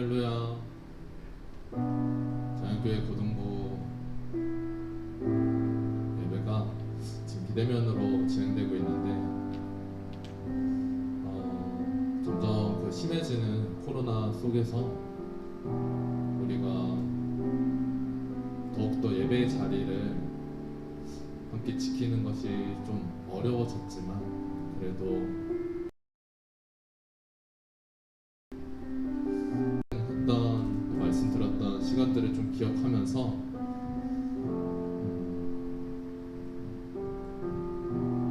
할렐루야. 자연교회 고등부 예배가 지금 비대면으로 진행되고 있는데 점점 심해지는 코로나 속에서 우리가 더욱더 예배의 자리를 함께 지키는 것이 좀 어려워졌지만 그래도 했던 말씀 들었던 시간들을 좀 기억하면서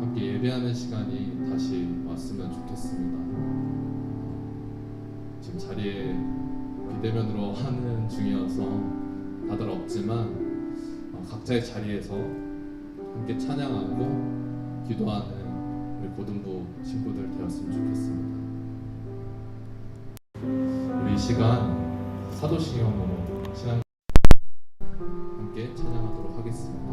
함께 예배하는 시간이 다시 왔으면 좋겠습니다. 지금 자리에 비대면으로 하는 중이어서 다들 없지만 각자의 자리에서 함께 찬양하고 기도하는 우리 고등부 친구들 되었으면 좋겠습니다. 우리 이 시간 사도신경으로 신앙 함께 찬양하도록 하겠습니다.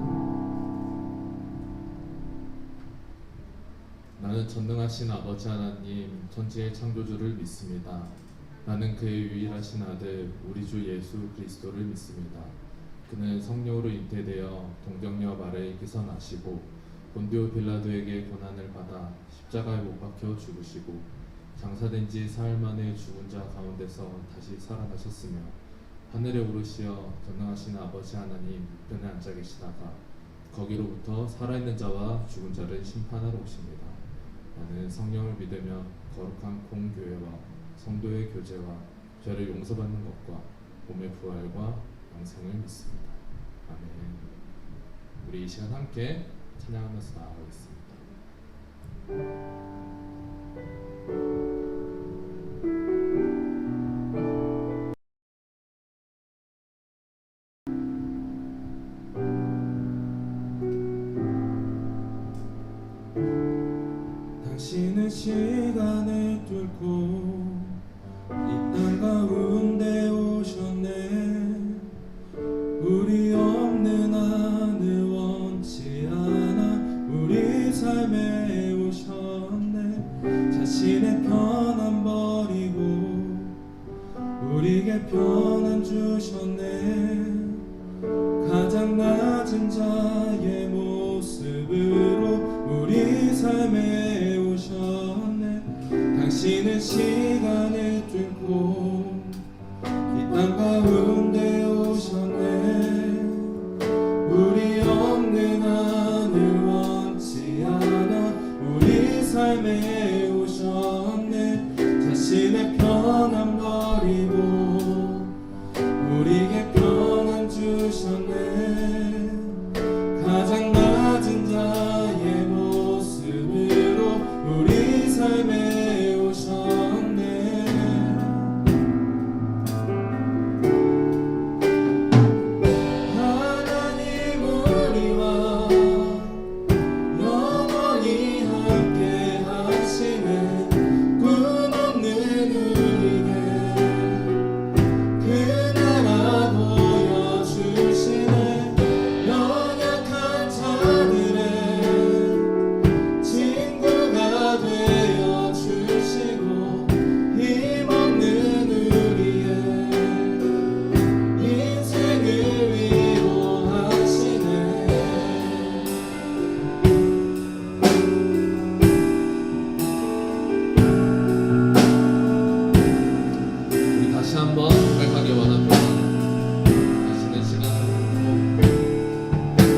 나는 전능하신 아버지 하나님 천지의 창조주를 믿습니다. 나는 그의 유일하신 아들 우리 주 예수 그리스도를 믿습니다. 그는 성령으로 잉태되어 동정녀 마리아에게서 나시고 본디오 빌라도에게 고난을 받아 십자가에 못 박혀 죽으시고 장사된 지 사흘 만에 죽은 자 가운데서 다시 살아나셨으며 하늘에 오르시어 전능하신 아버지 하나님 우편에 앉아 계시다가 거기로부터 살아있는 자와 죽은 자를 심판하러 오십니다. 나는 성령을 믿으며 거룩한 공교회와 성도의 교제와 죄를 용서받는 것과 몸의 부활과 영생을 믿습니다. 아멘. 우리 이 시간 함께 찬양하면서 나아가겠습니다. 당신은 시간을 뚫고 이 땅 가운데 오셨네. 우리 없는 한을 원치 않아 우리 삶에 오셨네. 자신의 편안 버리고 우리에게 편안 주셨네. 가장 낮은 자의 모습으로 우리 삶에 오셨네. 당신은 시간을 뚫고 이 땅 가운데 오셨네. 우리 없는 하늘 원치 않아 우리 삶에 오셨네. 자신의 편안 버리고 우리에게 편안 주셨네. 가장 낮은 자의 모습으로 우리 삶에 오셨네. 하나님 우리와 영원히 함께 하시는 꾼 없는 우리에게 그 나라 보여주시네. 연약한 자들의 친구가 되어주시고 힘없는 우리의 인생을 위로하시네. 우리 다시 한번 고백하기 원합니다.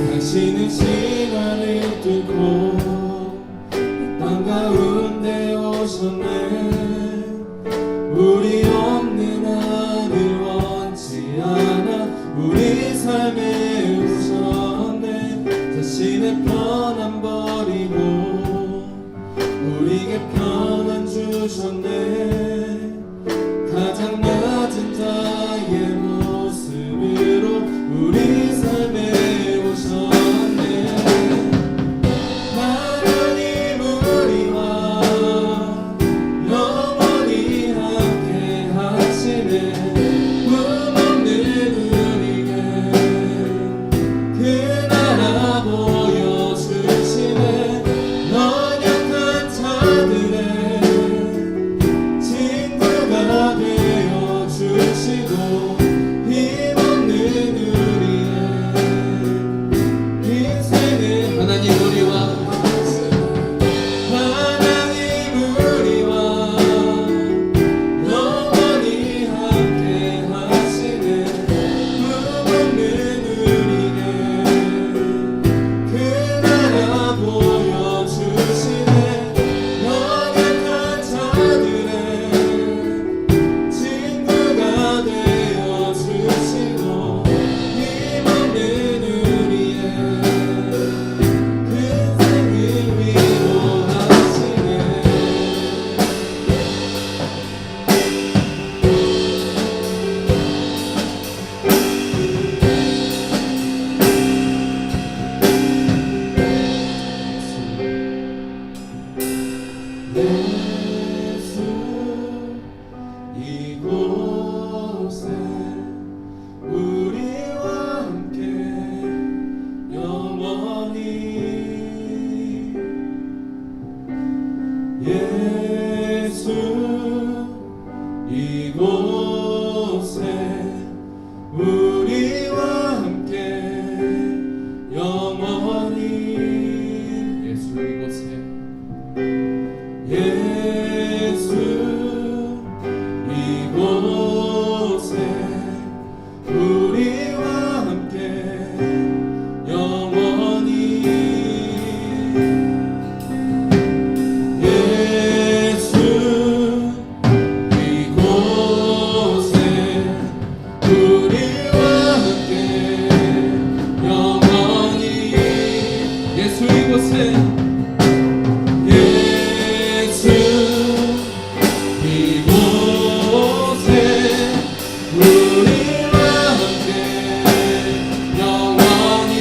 당신은 시간을 뚫고 이 땅 가운데 오셨네. 우리 없는 하늘 원치 않아 우리 삶에 오셨네. 자신의 편안 버리고 우리에게 편안 주셨네. 가장 낮은 자의 모습으로 우리 삶에 오셨네. 하나님 우리와 영원히 함께 이곳에 우리와 함께 영원히 예수 이곳에 예수 이곳에 우리와 함께 영원히 예수 이곳에 우리와 함께 영원히 예수 이곳에 예수 이곳에 우리와 함께 영원히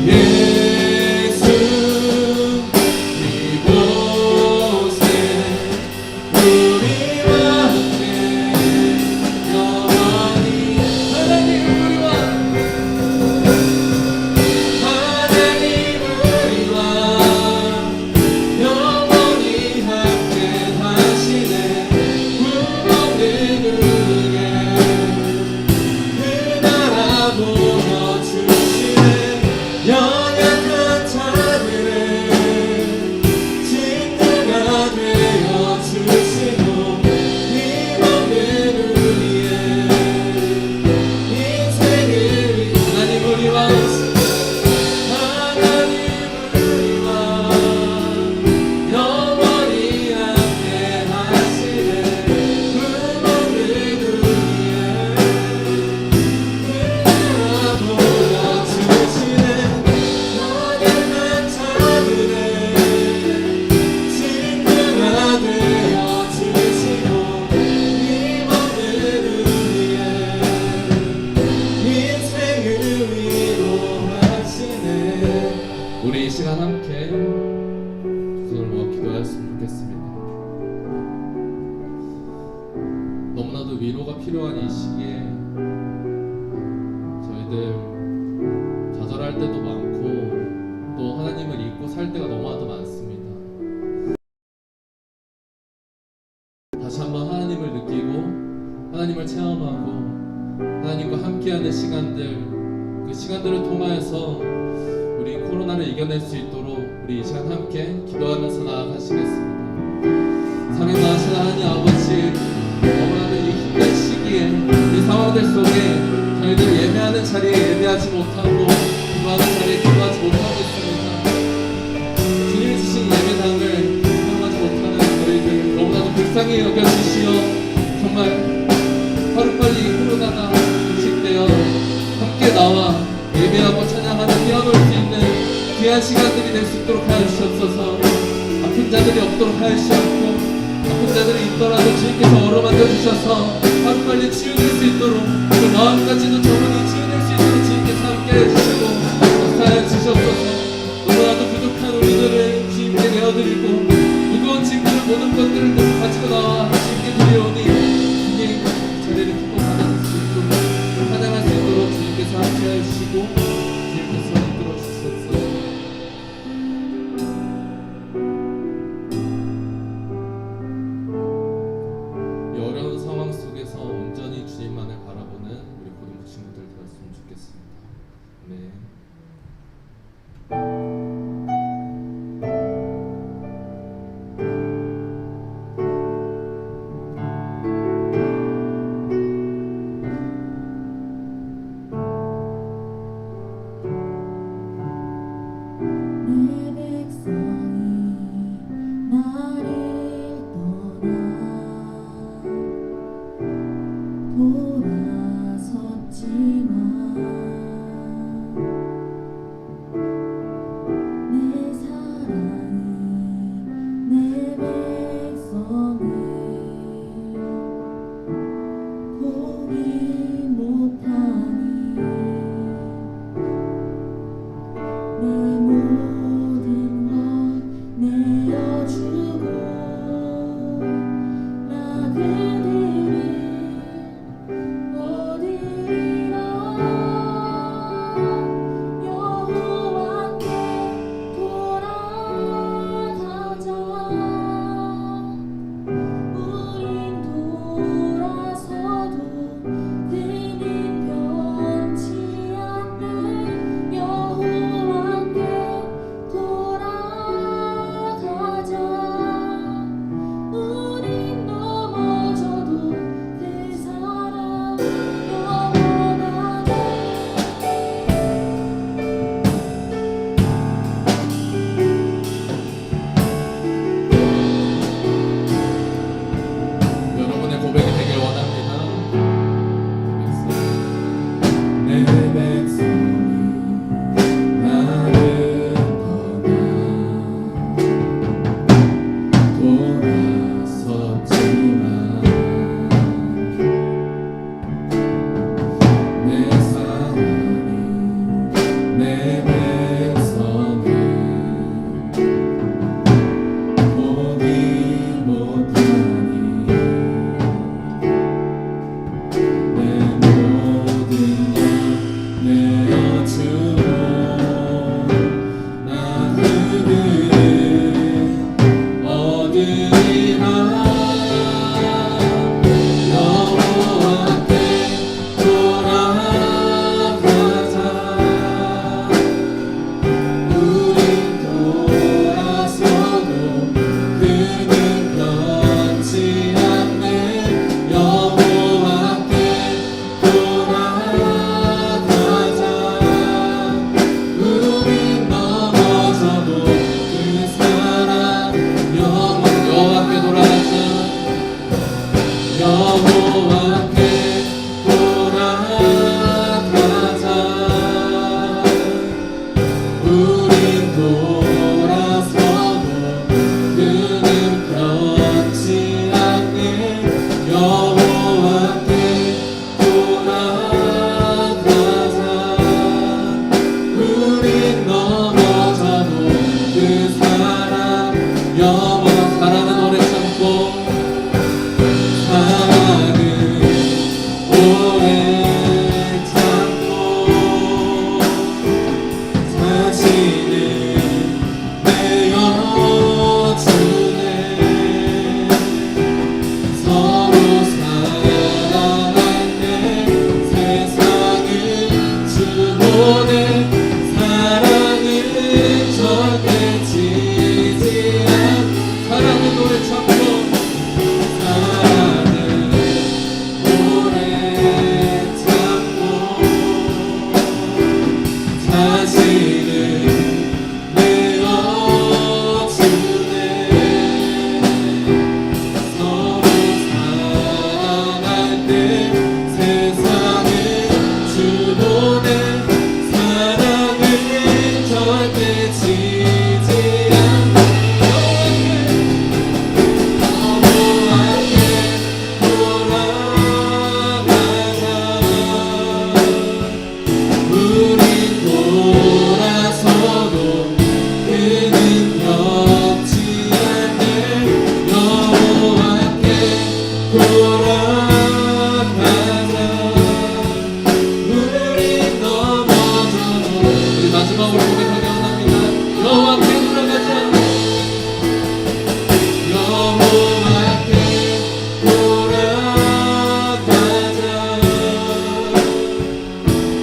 예수 이곳에 우리와 함께 영원히 하나님 우리와 영원히 함께 하시네 꿈없는 우리에게 그 나라 보여주시네 연약한 자들의 친구가 되어주시고 힘없는 우리의 인생을 하나님 우리와 영원히 함께 하시네 꿈없는 우리의 그 나라 보여주시네 연약한 자들의 친구가 되어주시고 힘없는 우리의 인생을 위로하시네. 우리 이 시간 함께 두 손을 모아 기도하였으면 좋겠습니다. 너무나도 위로가 필요한 이 시기에 저희들 좌절할 때도 많고 또 하나님을 잊고 살 때가 너무나도 많습니다. 다시 한번 하나님을 느끼고 하나님을 체험하고 하나님과 함께하는 시간들, 그 시간들을 통하여서 우리 코로나를 이겨낼 수 있도록 우리 이 시간 함께 기도하면서 나아가시겠습니다. 사랑하시는 하나님 아버지, 너무나도 이 힘든 시기에 이 상황들 속에 저희들 예배하는 자리에 예배하지 못하고 기도하는 자리에 기도하지 못하고 있습니다. 주님이 주신 예배당을 사용하지 못하는 저희들 너무나도 불쌍히 여겨주시어 정말 하루빨리 코로나가 인식되어 함께 나와 예배하고 찬양하는 뛰어놀 수 있는 귀한 시간들이 될 수 있도록 하여 주시옵소서. 아픈 자들이 없도록 하여 주시옵고 아픈 자들이 있더라도 주님께서 어루만져 주셔서 하루빨리 치유될 수 있도록 그 마음까지도 저분이 치유될 수 있도록 주님께서 함께 해주시고 역사하여 주시옵소서. 너무나도 부족한 우리들을 주님께 내어드리고 무거운 짐들을 모든 것들을 가지고 나와 주님께 드려오니 주님 자리를 기뻐 받아줄 수 있도록 찬양할 수 있도록 주님께서 함께 해주시고 주님께서 이끌어 주시옵소서. 이 어려운 상황 속에서 온전히 주님만을 바라보는 우리 고등부 친구들 되었으면 좋겠습니다. 네. 돌아섰지만 영원한 사랑은 오래 참고 사랑은 오래 참고 사실은 내 여주네 서로 사랑할 때 세상은 주보내 사랑은 절대 지지 않 사랑은 오래 참고 사랑은 오래 참고 사실은 내 여주네 서로 사랑할 때 세상은 주보내 사랑은 절대 지지 않고 우리 돌아서도 그는 엮지 않네 여호와께 돌아가자 우리 넘어져도 우리 마지막으로 고백하게 원합니다. 여호와께 돌아가자 여호와께 돌아가자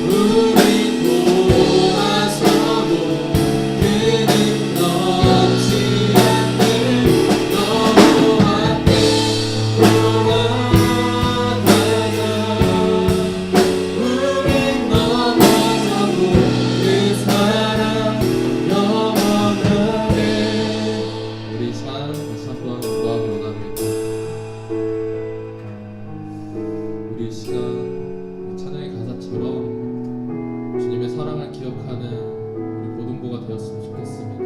우리 돌아서도 그는 넘지 않네 여호와께 돌아가자 우리 넘어져도 그 사랑 영원하네. 우리 시간 다시 한번 기도하기 원합니다. 우리 시간 찬양의 가사처럼 주님의 사랑을 기억하는 우리 고등부가 되었으면 좋겠습니다.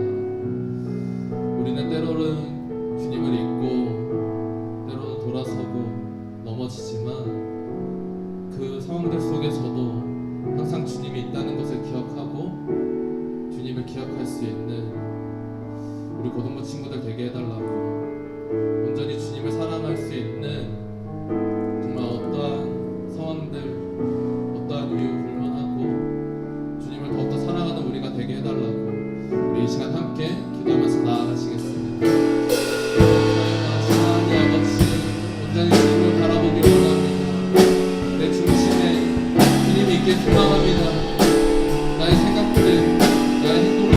우리는 때로는 주님을 잊고 때로는 돌아서고 넘어지지만 그 상황들 속에서도 항상 주님이 있다는 것을 기억하고 주님을 기억할 수 있는 우리 고등부 친구들 되게 해달라고 온전히 주님을 사랑할 수 있는 정말 어떠한 상황들 어떠한 이유 불문하고 주님을 더욱더 사랑하는 우리가 되게 해달라고 우리 이 시간 함께 기도하면서 나아가시겠습니다. 하나님 아버지 온전히 주님을 바라보기를 원합니다. 내 중심에 주님이 있길 소망합니다. 나의 생각들 나의 행동을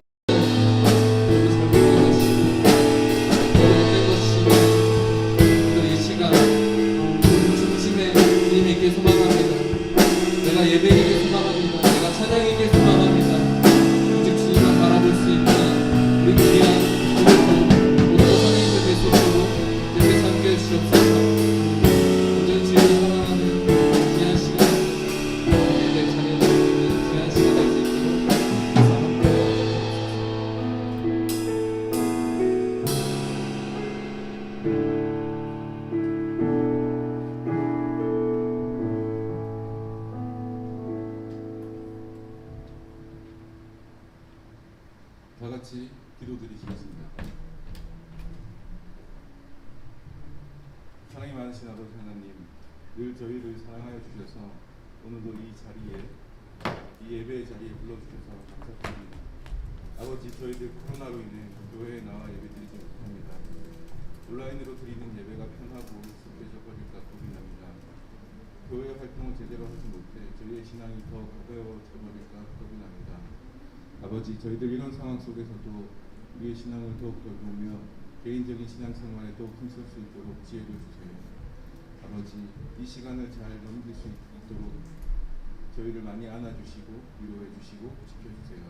예배이길 소망합니다. 내가 찬양이길 소망합니다. 오직 주님만 바라볼 수 있는 우리 귀한 기도로 모두 선행이 될 수 있도록 예배 참여해 주시옵소서. 온전히 주님을 사랑하는 귀한 시간 예배 찬양할 수 있는 귀한 시간 될 수 있도록 감사합니다. 다 같이 기도드리시겠습니다. 사랑이 많으신 아버지 하나님, 늘 저희를 사랑하여 주셔서 오늘도 이 자리에 이 예배의 자리에 불러주셔서 감사드립니다. 아버지, 저희들 코로나로 인해 교회에 나와 예배드리지 못합니다. 온라인으로 드리는 예배가 편하고 익숙해져 버릴까 겁이 납니다. 교회 활동을 제대로 하지 못해 저희의 신앙이 더 가벼워져 버릴까 겁이 납니다. 아버지, 저희들 이런 상황 속에서도 우리의 신앙을 더욱 넓으며 개인적인 신앙생활에 더욱 힘쓸 수 있도록 지혜를 주세요. 아버지, 이 시간을 잘 넘길 수 있도록 저희를 많이 안아주시고 위로해 주시고 지켜주세요.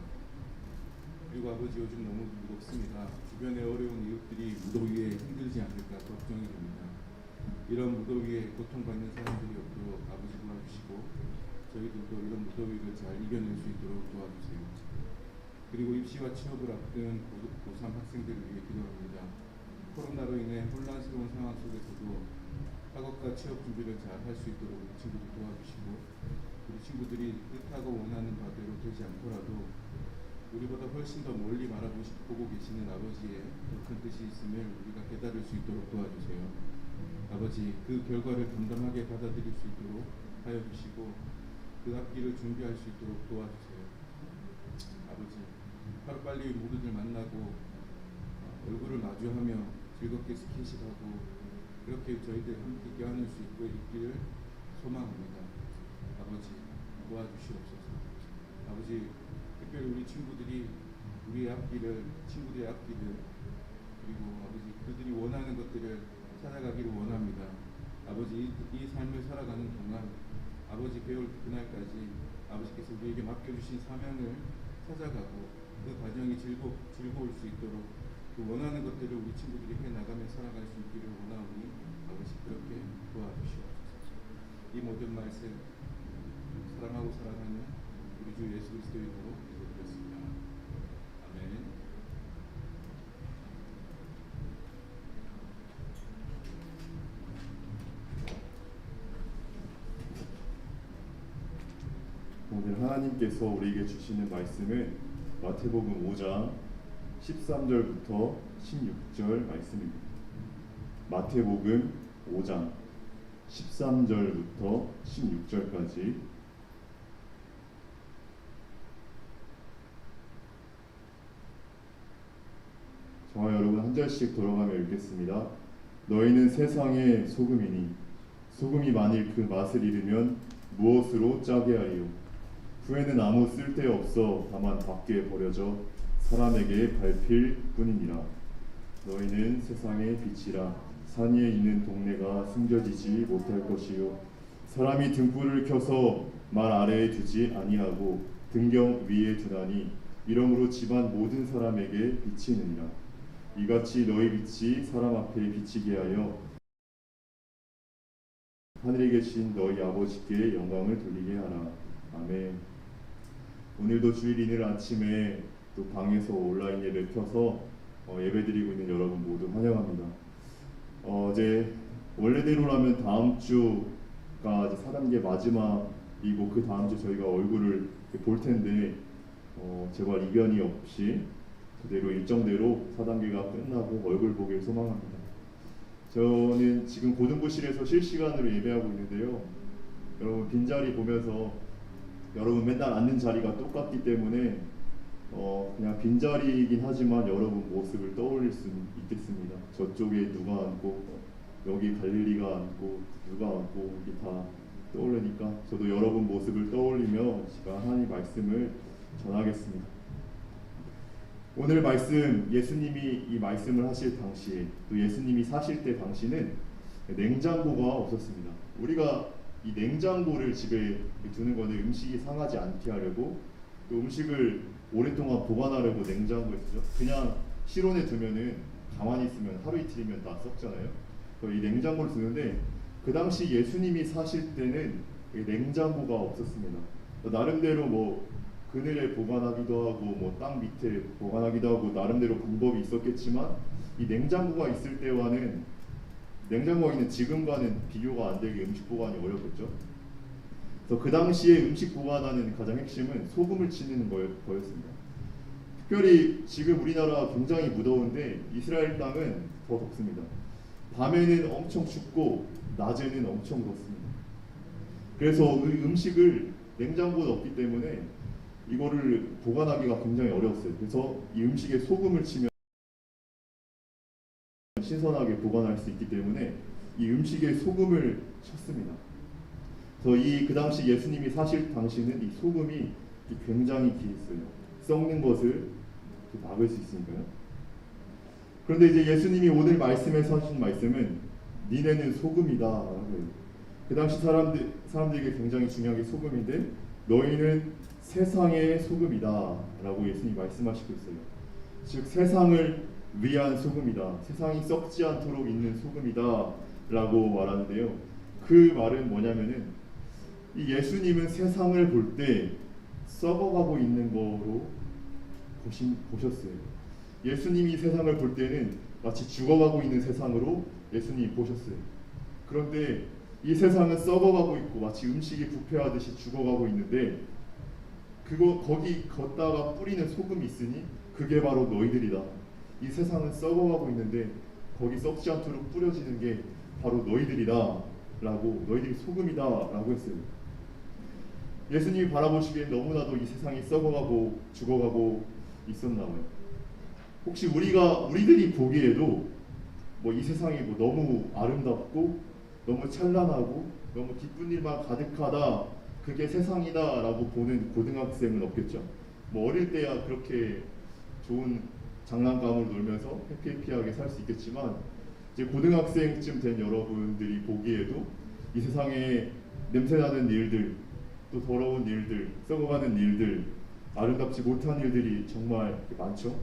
그리고 아버지, 요즘 너무 무겁습니다. 주변에 어려운 이웃들이 무더위에 힘들지 않을까 걱정이 됩니다. 이런 무더위에 고통받는 사람들이 없도록 아버지 도와주시고 저희들도 이런 무더위를 잘 이겨낼 수 있도록 도와주세요. 그리고 입시와 취업을 앞둔 고3 학생들을 위해 기도합니다. 코로나로 인해 혼란스러운 상황 속에서도 학업과 취업 준비를 잘 할 수 있도록 우리 친구들 도와주시고 우리 친구들이 뜻하고 원하는 바대로 되지 않더라도 우리보다 훨씬 더 멀리 보고 계시는 아버지의 더 큰 뜻이 있음을 우리가 깨달을 수 있도록 도와주세요. 아버지, 그 결과를 담담하게 받아들일 수 있도록 하여 주시고 그 앞길을 준비할 수 있도록 도와주세요. 아버지, 하루빨리 모두들 만나고 얼굴을 마주하며 즐겁게 스킨십하고 그렇게 저희들 함께 껴안을 수 있기를 소망합니다. 아버지, 도와주시옵소서. 아버지, 특별히 우리 친구들의 앞길을 그리고 아버지 그들이 원하는 것들을 찾아가기를 원합니다. 아버지, 이 삶을 살아가는 동안 아버지 배울 그날까지 아버지께서 우리에게 맡겨주신 사명을 찾아가고 그 과정이 즐거울 수 있도록 그 원하는 것들을 우리 친구들이 해나가며 살아갈 수 있기를 원하오니 아버지 그렇게 도와주시옵소서. 이 모든 말씀 사랑하고 사랑하는 우리 주 예수 그리스도의 이름으로 기도드렸습니다. 아멘. 오늘 하나님께서 우리에게 주시는 말씀은 마태복음 5장 13절부터 16절 말씀입니다. 마태복음 5장 13절부터 16절까지 저와 여러분 한 절씩 돌아가며 읽겠습니다. 너희는 세상의 소금이니 소금이 만일 그 맛을 잃으면 무엇으로 짜게 하리요? 후에는 아무 쓸데없어 다만 밖에 버려져 사람에게 밟힐 뿐이니라. 너희는 세상의 빛이라. 산 위에 있는 동네가 숨겨지지 못할 것이요 사람이 등불을 켜서 말 아래에 두지 아니하고 등경 위에 두나니 이러므로 집안 모든 사람에게 비치느니라. 이같이 너희 빛이 사람 앞에 비치게 하여 하늘에 계신 너희 아버지께 영광을 돌리게 하라. 아멘. 오늘도 주일이늘 아침에 또 방에서 온라인 예배 켜서 예배드리고 있는 여러분 모두 환영합니다. 이제 원래대로라면 다음 주가 이제 4단계 마지막이고 그 다음 주 저희가 얼굴을 볼 텐데 제발 이변이 없이 그대로 일정대로 4단계가 끝나고 얼굴 보길 소망합니다. 저는 지금 고등부실에서 실시간으로 예배하고 있는데요. 여러분 빈자리 보면서 여러분 맨날 앉는 자리가 똑같기 때문에 그냥 빈자리이긴 하지만 여러분 모습을 떠올릴 수 있겠습니다. 저쪽에 누가 앉고 여기 갈릴리가 앉고 누가 앉고 이게 다 떠오르니까 저도 여러분 모습을 떠올리며 제가 하나님 말씀을 전하겠습니다. 오늘 말씀, 예수님이 이 말씀을 하실 당시에 또 예수님이 사실 때 당시는 냉장고가 없었습니다. 우리가 이 냉장고를 집에 두는 거는 음식이 상하지 않게 하려고 또 음식을 오랫동안 보관하려고 냉장고에 두죠. 그냥 실온에 두면은 가만히 있으면 하루 이틀이면 다 썩잖아요. 이 냉장고를 두는데 그 당시 예수님이 사실 때는 냉장고가 없었습니다. 나름대로 뭐 그늘에 보관하기도 하고 뭐 땅 밑에 보관하기도 하고 나름대로 방법이 있었겠지만 이 냉장고가 있을 때와는 냉장고가 있는 지금과는 비교가 안 되게 음식 보관이 어렵겠죠. 그래서 그 당시에 음식 보관하는 가장 핵심은 소금을 치는 거였습니다. 특별히 지금 우리나라 굉장히 무더운데 이스라엘 땅은 더 덥습니다. 밤에는 엄청 춥고 낮에는 엄청 덥습니다. 그래서 음식을 냉장고가 없기 때문에 이거를 보관하기가 굉장히 어려웠어요. 그래서 이 음식에 소금을 치면 신선하게 보관할 수 있기 때문에 이 음식에 소금을 쳤습니다. 그래서 그 당시 예수님이 사실 당시는 이 소금이 굉장히 귀했어요. 썩는 것을 막을 수 있으니까요. 그런데 이제 예수님이 오늘 말씀에서 하신 말씀은 니네는 소금이다. 그 당시 사람들에게 굉장히 중요한 게 소금인데 너희는 세상의 소금이다 라고 예수님이 말씀하시고 있어요. 즉 세상을 위한 소금이다. 세상이 썩지 않도록 있는 소금이다 라고 말하는데요. 그 말은 뭐냐면은 이 예수님은 세상을 볼 때 썩어가고 있는 거로 보셨어요. 예수님이 세상을 볼 때는 마치 죽어가고 있는 세상으로 예수님이 보셨어요. 그런데 이 세상은 썩어가고 있고 마치 음식이 부패하듯이 죽어가고 있는데 그거 거기 걷다가 뿌리는 소금이 있으니 그게 바로 너희들이다. 이 세상은 썩어가고 있는데 거기 썩지 않도록 뿌려지는 게 바로 너희들이다 라고, 너희들이 소금이다 라고 했어요. 예수님이 바라보시기엔 너무나도 이 세상이 썩어가고 죽어가고 있었나 봐요. 혹시 우리들이 보기에도 뭐 이 세상이 뭐 너무 아름답고 너무 찬란하고 너무 기쁜 일만 가득하다, 그게 세상이다 라고 보는 고등학생은 없겠죠. 뭐 어릴 때야 그렇게 좋은 장난감으로 놀면서 해피해피하게 살 수 있겠지만, 이제 고등학생쯤 된 여러분들이 보기에도 이 세상에 냄새나는 일들, 또 더러운 일들, 썩어가는 일들, 아름답지 못한 일들이 정말 많죠.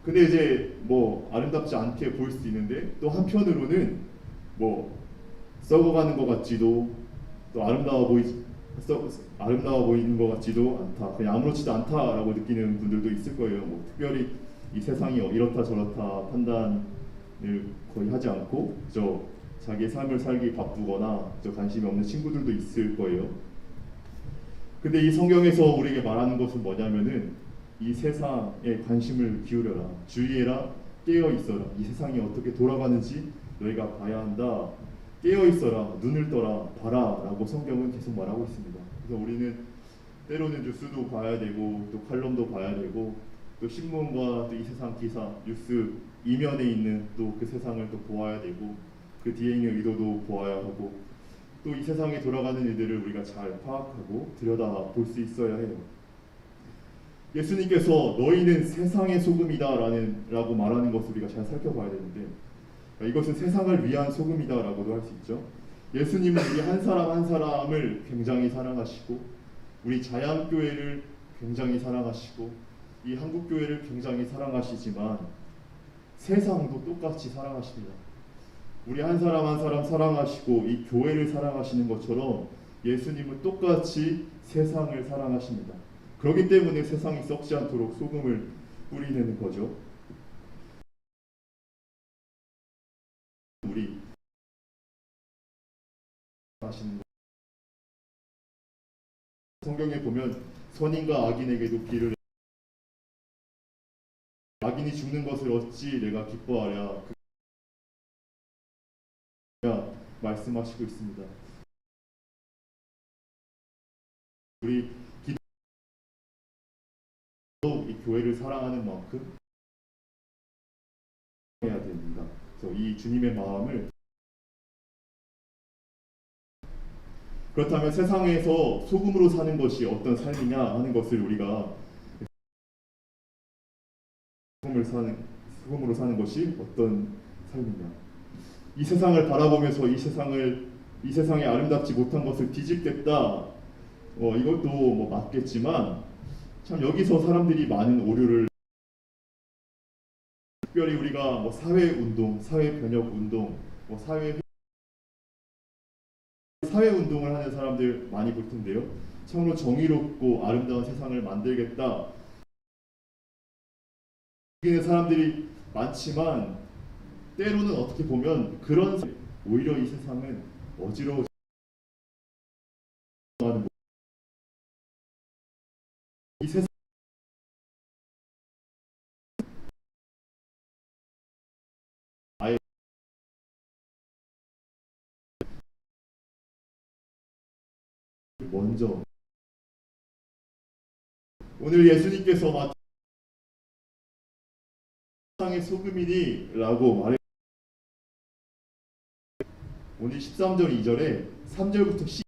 근데 이제 뭐 아름답지 않게 보일 수 있는데, 또 한편으로는 뭐 썩어가는 것 같지도, 또 아름다워 보이는 것 같지도 않다, 그냥 아무렇지도 않다라고 느끼는 분들도 있을 거예요. 뭐 특별히 이 세상이 이렇다 저렇다 판단을 거의 하지 않고 자기의 삶을 살기 바쁘거나 관심이 없는 친구들도 있을 거예요. 근데 이 성경에서 우리에게 말하는 것은 뭐냐면은, 이 세상에 관심을 기울여라, 주의해라, 깨어 있어라. 이 세상이 어떻게 돌아가는지 너희가 봐야 한다. 깨어 있어라, 눈을 떠라, 봐라라고 성경은 계속 말하고 있습니다. 그래서 우리는 때로는 뉴스도 봐야 되고, 또 칼럼도 봐야 되고, 또 신문과 또 이 세상 기사, 뉴스 이면에 있는 또 그 세상을 또 보아야 되고, 그 뒤에 있는 의도도 보아야 하고, 또 이 세상에 돌아가는 일들을 우리가 잘 파악하고 들여다볼 수 있어야 해요. 예수님께서 너희는 세상의 소금이다 라고 말하는 것을 우리가 잘 살펴봐야 되는데, 이것은 세상을 위한 소금이다라고도 할 수 있죠. 예수님은 우리 한 사람 한 사람을 굉장히 사랑하시고, 우리 자양교회를 굉장히 사랑하시고, 이 한국교회를 굉장히 사랑하시지만 세상도 똑같이 사랑하십니다. 우리 한 사람 한 사람 사랑하시고 이 교회를 사랑하시는 것처럼 예수님은 똑같이 세상을 사랑하십니다. 그렇기 때문에 세상이 썩지 않도록 소금을 뿌리는 거죠. 우리 하시는 거. 성경에 보면 선인과 악인에게도 비를, 악인이 죽는 것을 어찌 내가 기뻐하랴, 말씀하시고 있습니다. 우리 이 교회를 사랑하는 만큼 해야 됩니다. 그래서 이 주님의 마음을, 그렇다면 세상에서 소금으로 사는 것이 어떤 삶이냐 하는 것을 우리가, 소금으로 사는 것이 어떤 삶이냐, 이 세상을 바라보면서 이 세상에 아름답지 못한 것을 뒤집겠다, 이것도 뭐 맞겠지만, 참 여기서 사람들이 많은 오류를, 특별히 우리가 뭐 사회운동, 사회변혁운동, 뭐 사회운동을 하는 사람들 많이 볼 텐데요. 참으로 정의롭고 아름다운 세상을 만들겠다 이기는 사람들이 많지만, 때로는 어떻게 보면 오히려 이 세상은 어지러워지는, 이 세상 아예 먼저, 오늘 예수님께서 세상의 소금이니 라고 말해, 오늘 13절 2절에 3절부터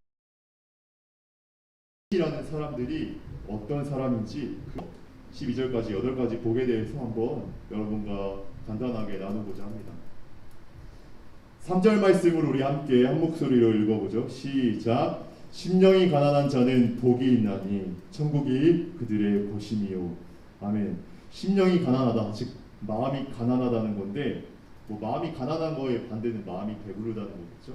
10이라는 사람들이 어떤 사람인지 12절까지 8가지 복에 대해서 한번 여러분과 간단하게 나누고자 합니다. 3절 말씀을 우리 함께 한 목소리로 읽어보죠. 시작. 심령이 가난한 자는 복이 있나니 천국이 그들의 것임이요. 아멘. 심령이 가난하다, 즉 마음이 가난하다는 건데, 뭐 마음이 가난한 거의 반대는 마음이 배부르다는 거겠죠.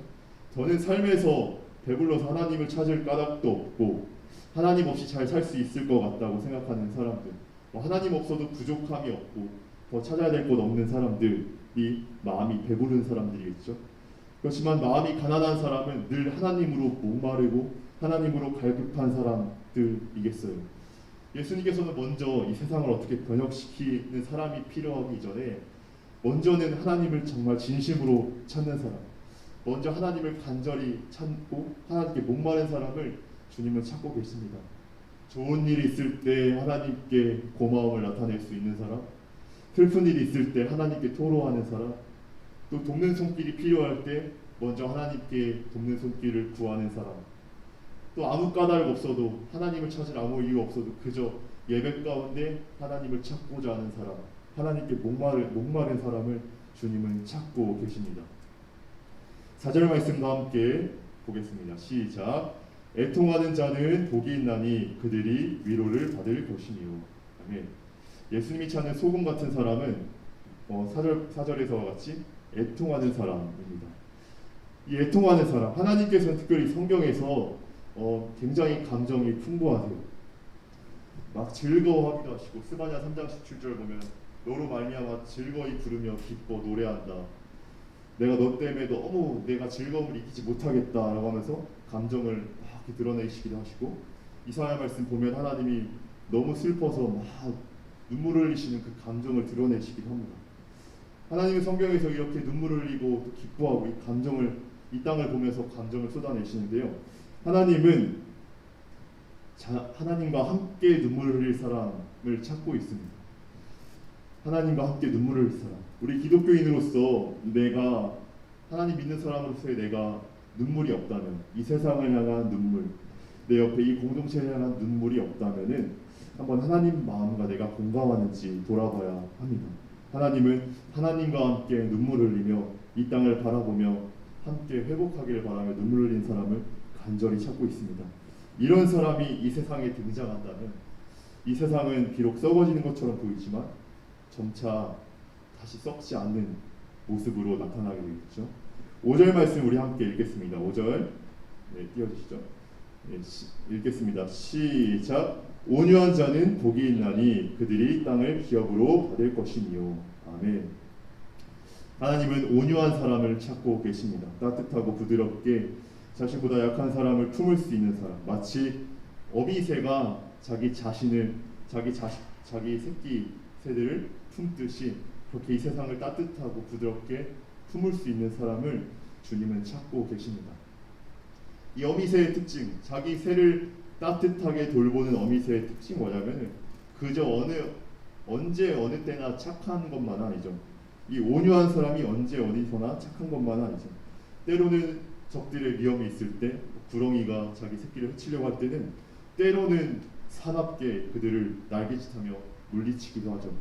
저는 삶에서 배불러서 하나님을 찾을 까닭도 없고 하나님 없이 잘 살 수 있을 것 같다고 생각하는 사람들, 하나님 없어도 부족함이 없고 더 찾아야 될 것 없는 사람들이 마음이 배부른 사람들이겠죠. 그렇지만 마음이 가난한 사람은 늘 하나님으로 목마르고 하나님으로 갈급한 사람, 것들이겠어요. 예수님께서는 먼저 이 세상을 어떻게 번역시키는 사람이 필요하기 이전에 먼저는 하나님을 정말 진심으로 찾는 사람, 먼저 하나님을 간절히 찾고 하나님께 목마른 사람을 주님은 찾고 계십니다. 좋은 일이 있을 때 하나님께 고마움을 나타낼 수 있는 사람, 슬픈 일이 있을 때 하나님께 토로하는 사람, 또 돕는 손길이 필요할 때 먼저 하나님께 돕는 손길을 구하는 사람, 또 아무 까닭 없어도 하나님을 찾을 아무 이유 없어도 그저 예배 가운데 하나님을 찾고자 하는 사람, 하나님께 목마른 사람을 주님은 찾고 계십니다. 4절 말씀과 함께 보겠습니다. 시작. 애통하는 자는 복이 있나니 그들이 위로를 받을 것이니요. 아멘. 예수님이 찾는 소금 같은 사람은 4절에서와 같이 애통하는 사람입니다. 이 애통하는 사람, 하나님께서는 특별히 성경에서 굉장히 감정이 풍부하세요. 막 즐거워하기도 하시고, 스바냐 3장 17절 보면 너로 말미암아 즐거이 부르며 기뻐 노래한다. 내가 너 때문에 너무 내가 즐거움을 잊지 못하겠다라고 하면서 감정을 막 이렇게 드러내시기도 하시고, 이사야 말씀 보면 하나님이 너무 슬퍼서 막 눈물을 흘리시는 그 감정을 드러내시기도 합니다. 하나님의 성경에서 이렇게 눈물을 흘리고 또 기뻐하고 이 감정을, 이 땅을 보면서 감정을 쏟아내시는데요. 하나님은 하나님과 함께 눈물을 흘릴 사람을 찾고 있습니다. 하나님과 함께 눈물을 흘릴 사람. 우리 기독교인으로서 내가 하나님 믿는 사람으로서의 내가 눈물이 없다면, 이 세상을 향한 눈물, 내 옆에 이 공동체를 향한 눈물이 없다면은 한번 하나님 마음과 내가 공감하는지 돌아봐야 합니다. 하나님은 하나님과 함께 눈물을 흘리며 이 땅을 바라보며 함께 회복하기를 바라며 눈물 흘린 사람을 간절히 찾고 있습니다. 이런 사람이 이 세상에 등장한다면 이 세상은 비록 썩어지는 것처럼 보이지만 점차 다시 썩지 않는 모습으로 나타나게 되겠죠. 5절 말씀 우리 함께 읽겠습니다. 5절 띄워주시죠. 읽겠습니다. 시작. 온유한 자는 복이 있나니 그들이 땅을 기업으로 받을 것이니요. 아멘. 하나님은 온유한 사람을 찾고 계십니다. 따뜻하고 부드럽게 자신보다 약한 사람을 품을 수 있는 사람, 마치 어미새가 자기 새끼 새들을 품듯이 그렇게 이 세상을 따뜻하고 부드럽게 품을 수 있는 사람을 주님은 찾고 계십니다. 이 어미새의 특징, 자기 새를 따뜻하게 돌보는 어미새의 특징이 뭐냐면 그저 언제 어느 때나 착한 것만 아니죠. 이 온유한 사람이 언제 어디서나 착한 것만 아니죠. 때로는 적들의 위험이 있을 때, 구렁이가 자기 새끼를 해치려고 할 때는 때로는 사납게 그들을 날개짓하며 물리치기도 하죠.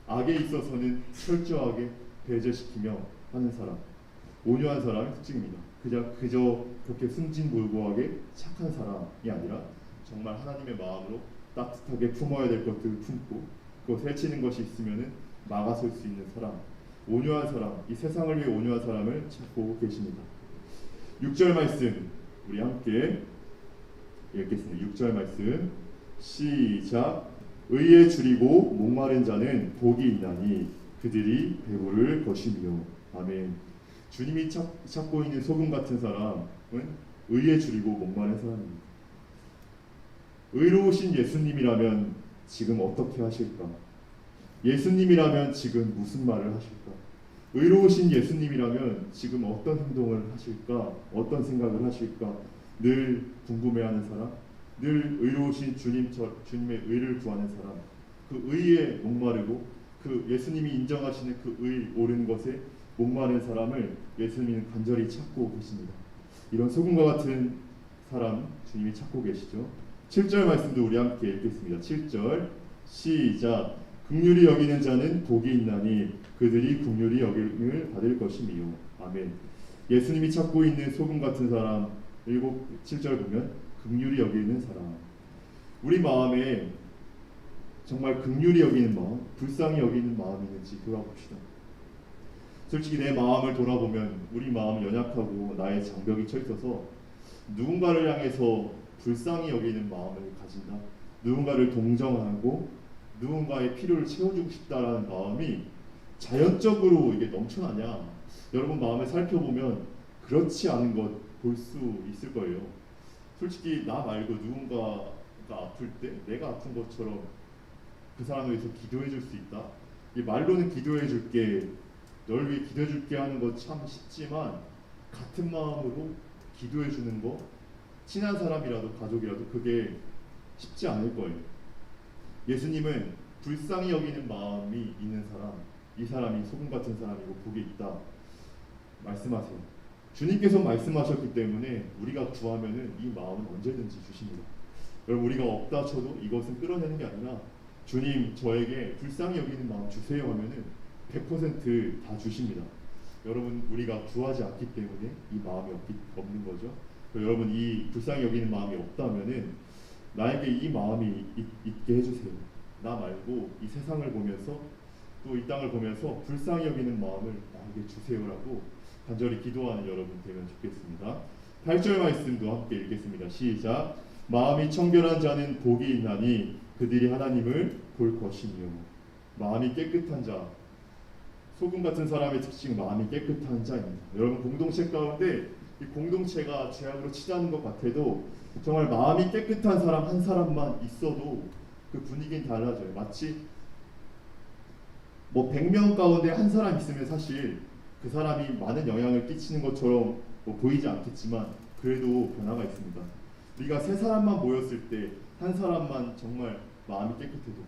악에 있어서는 철저하게 배제시키며 하는 사람, 온유한 사람의 특징입니다. 그저 그렇게 순진무구하게 착한 사람이 아니라 정말 하나님의 마음으로 따뜻하게 품어야 될 것들을 품고 그것 해치는 것이 있으면은 막아설 수 있는 사람, 온유한 사람, 이 세상을 위해 온유한 사람을 찾고 계십니다. 6절 말씀 우리 함께 읽겠습니다. 6절 말씀 시작. 의에 줄이고 목마른 자는 복이 있나니 그들이 배부를 것이며. 아멘. 주님이 찾고 있는 소금 같은 사람은 의에 줄이고 목마른 사람입니다. 의로우신 예수님이라면 지금 어떻게 하실까? 예수님이라면 지금 무슨 말을 하실까? 의로우신 예수님이라면 지금 어떤 행동을 하실까? 어떤 생각을 하실까? 늘 궁금해하는 사람, 늘 의로우신 주님의 의를 구하는 사람, 그 의에 목마르고 그 예수님이 인정하시는 그 의 옳은 것에 목마른 사람을 예수님은 간절히 찾고 계십니다. 이런 소금과 같은 사람 주님이 찾고 계시죠. 7절 말씀도 우리 함께 읽겠습니다. 7절 시작. 긍휼히 여기는 자는 복이 있나니 그들이 긍휼히 여김을 받을 것이니요. 아멘. 예수님이 찾고 있는 소금 같은 사람 7절 보면 긍휼히 여기는 사람. 우리 마음에 정말 긍휼히 여기는 마음, 불쌍히 여기는 마음이 있는지 돌아봅시다. 솔직히 내 마음을 돌아보면 우리 마음은 연약하고 나의 장벽이 쳐 있어서 누군가를 향해서 불쌍히 여기는 마음을 가진다. 누군가를 동정하고 누군가의 필요를 채워주고 싶다라는 마음이 자연적으로 이게 넘쳐나냐? 여러분 마음을 살펴보면 그렇지 않은 것 볼 수 있을 거예요. 솔직히 나 말고 누군가 누가 아플 때 내가 아픈 것처럼 그 사람을 위해서 기도해 줄 수 있다. 이 말로는 기도해 줄게, 널 위해 기도해 줄게 하는 거 참 쉽지만 같은 마음으로 기도해 주는 거, 친한 사람이라도 가족이라도 그게 쉽지 않을 거예요. 예수님은 불쌍히 여기는 마음이 있는 사람, 이 사람이 소금 같은 사람이고 복이 있다 말씀하세요. 주님께서 말씀하셨기 때문에 우리가 구하면은 이 마음은 언제든지 주십니다. 여러분, 우리가 없다 쳐도 이것은 끌어내는 게 아니라 주님 저에게 불쌍히 여기는 마음 주세요 하면은 100% 다 주십니다. 여러분, 우리가 구하지 않기 때문에 이 마음이 없는 거죠. 여러분, 이 불쌍히 여기는 마음이 없다면은 나에게 이 마음이 있게 해주세요. 나 말고 이 세상을 보면서 또 이 땅을 보면서 불쌍히 여기는 마음을 나에게 주세요라고 간절히 기도하는 여러분 되면 좋겠습니다. 8절 말씀도 함께 읽겠습니다. 시작. 마음이 청결한 자는 복이 있나니 그들이 하나님을 볼 것이며. 마음이 깨끗한 자, 소금 같은 사람의 특징, 마음이 깨끗한 자입니다. 여러분, 공동체 가운데 이 공동체가 죄악으로 치닫는 것 같아도 정말 마음이 깨끗한 사람 한 사람만 있어도 그 분위기는 달라져요. 마치 뭐 100명 가운데 한 사람 있으면 사실 그 사람이 많은 영향을 끼치는 것처럼 뭐 보이지 않겠지만 그래도 변화가 있습니다. 우리가 세 사람만 모였을 때 한 사람만 정말 마음이 깨끗해도,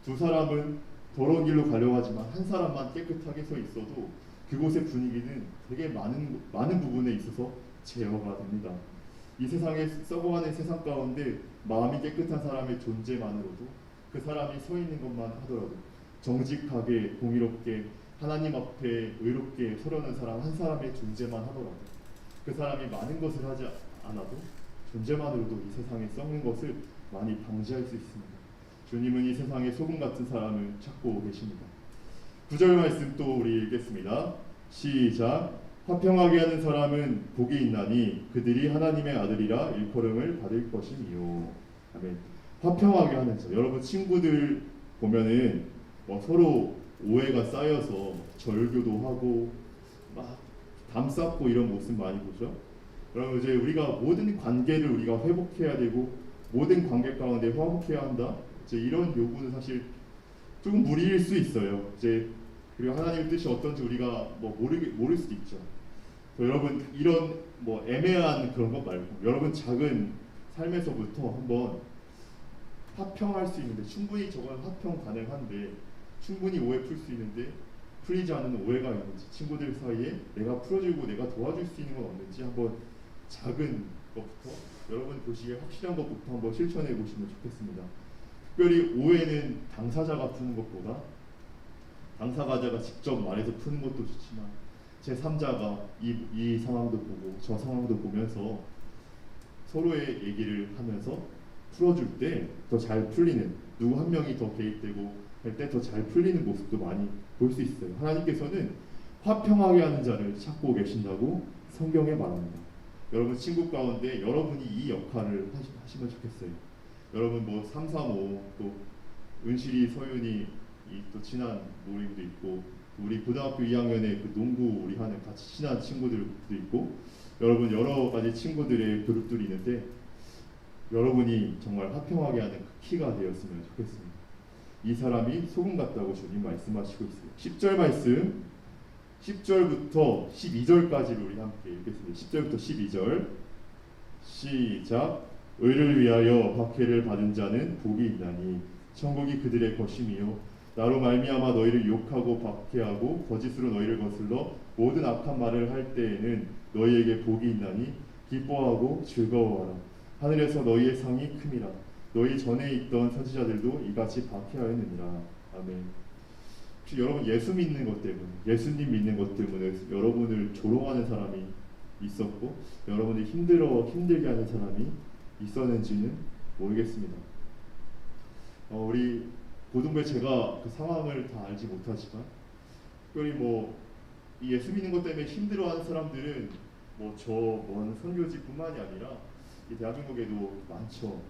두 사람은 더러운 길로 가려고 하지만 한 사람만 깨끗하게 서 있어도 그곳의 분위기는 되게 많은 부분에 있어서 제어가 됩니다. 이 세상에 썩어가는 세상 가운데 마음이 깨끗한 사람의 존재만으로도, 그 사람이 서 있는 것만 하더라도, 정직하게 공의롭게 하나님 앞에 의롭게 서려는 사람 한 사람의 존재만 하더라도, 그 사람이 많은 것을 하지 않아도 존재만으로도 이 세상에 썩는 것을 많이 방지할 수 있습니다. 주님은 이 세상에 소금 같은 사람을 찾고 계십니다. 9절 말씀 또 우리 읽겠습니다. 시작. 화평하게 하는 사람은 복이 있나니 그들이 하나님의 아들이라 일컬음을 받을 것이니요. 아멘. 화평하게 하는 자. 여러분, 친구들 보면은 뭐 서로 오해가 쌓여서 절교도 하고 막 담쌓고 이런 모습 많이 보죠. 여러분, 이제 우리가 모든 관계를 우리가 회복해야 되고 모든 관계 가운데 화목해야 한다. 이제 이런 요구는 사실 조금 무리일 수 있어요. 이제 그리고 하나님의 뜻이 어떤지 우리가 뭐 모를 수도 있죠. 여러분, 이런 뭐 애매한 그런 것 말고 여러분 작은 삶에서부터 한번 화평할 수 있는데, 충분히 저건 화평 가능한데, 충분히 오해 풀 수 있는데 풀리지 않는 오해가 있는지, 친구들 사이에 내가 풀어주고 내가 도와줄 수 있는 건 없는지 한번 작은 것부터, 여러분 보시기에 확실한 것부터 한번 실천해 보시면 좋겠습니다. 특별히 오해는 당사자가 푸는 것보다 당사자가 직접 말해서 푸는 것도 좋지만 제3자가 이 상황도 보고 저 상황도 보면서 서로의 얘기를 하면서 풀어줄 때 더 잘 풀리는, 누구 한 명이 더 개입되고 할 때 더 잘 풀리는 모습도 많이 볼 수 있어요. 하나님께서는 화평하게 하는 자를 찾고 계신다고 성경에 말합니다. 여러분, 친구 가운데 여러분이 이 역할을 하시면 좋겠어요. 여러분 뭐 335, 또 은실이, 서윤이 또 친한 모임도 있고, 우리 고등학교 2학년에 그 농구 우리 하는 같이 친한 친구들도 있고, 여러분 여러 가지 친구들의 그룹들이 있는데 여러분이 정말 화평하게 하는 그 키가 되었으면 좋겠습니다. 이 사람이 소금 같다고 주님 말씀하시고 있어요. 10절 말씀, 10절부터 12절까지를 우리 함께 읽겠습니다. 10절부터 12절 시작. 의를 위하여 박해를 받은 자는 복이 있나니 천국이 그들의 것이며, 나로 말미암아 너희를 욕하고 박해하고 거짓으로 너희를 거슬러 모든 악한 말을 할 때에는 너희에게 복이 있나니 기뻐하고 즐거워하라. 하늘에서 너희의 상이 큼이라. 너희 전에 있던 선지자들도 이같이 박해하였느니라. 아멘. 혹시 여러분 예수 믿는 것 때문에, 예수님 믿는 것 때문에 여러분을 조롱하는 사람이 있었고 여러분을 힘들게 하는 사람이 있었는지는 모르겠습니다. 우리 고등부에 제가 그 상황을 다 알지 못하지만, 특별히 뭐 이 예수 믿는 것 때문에 힘들어하는 사람들은 뭐 저 먼 선교지뿐만이 아니라 이 대한민국에도 많죠.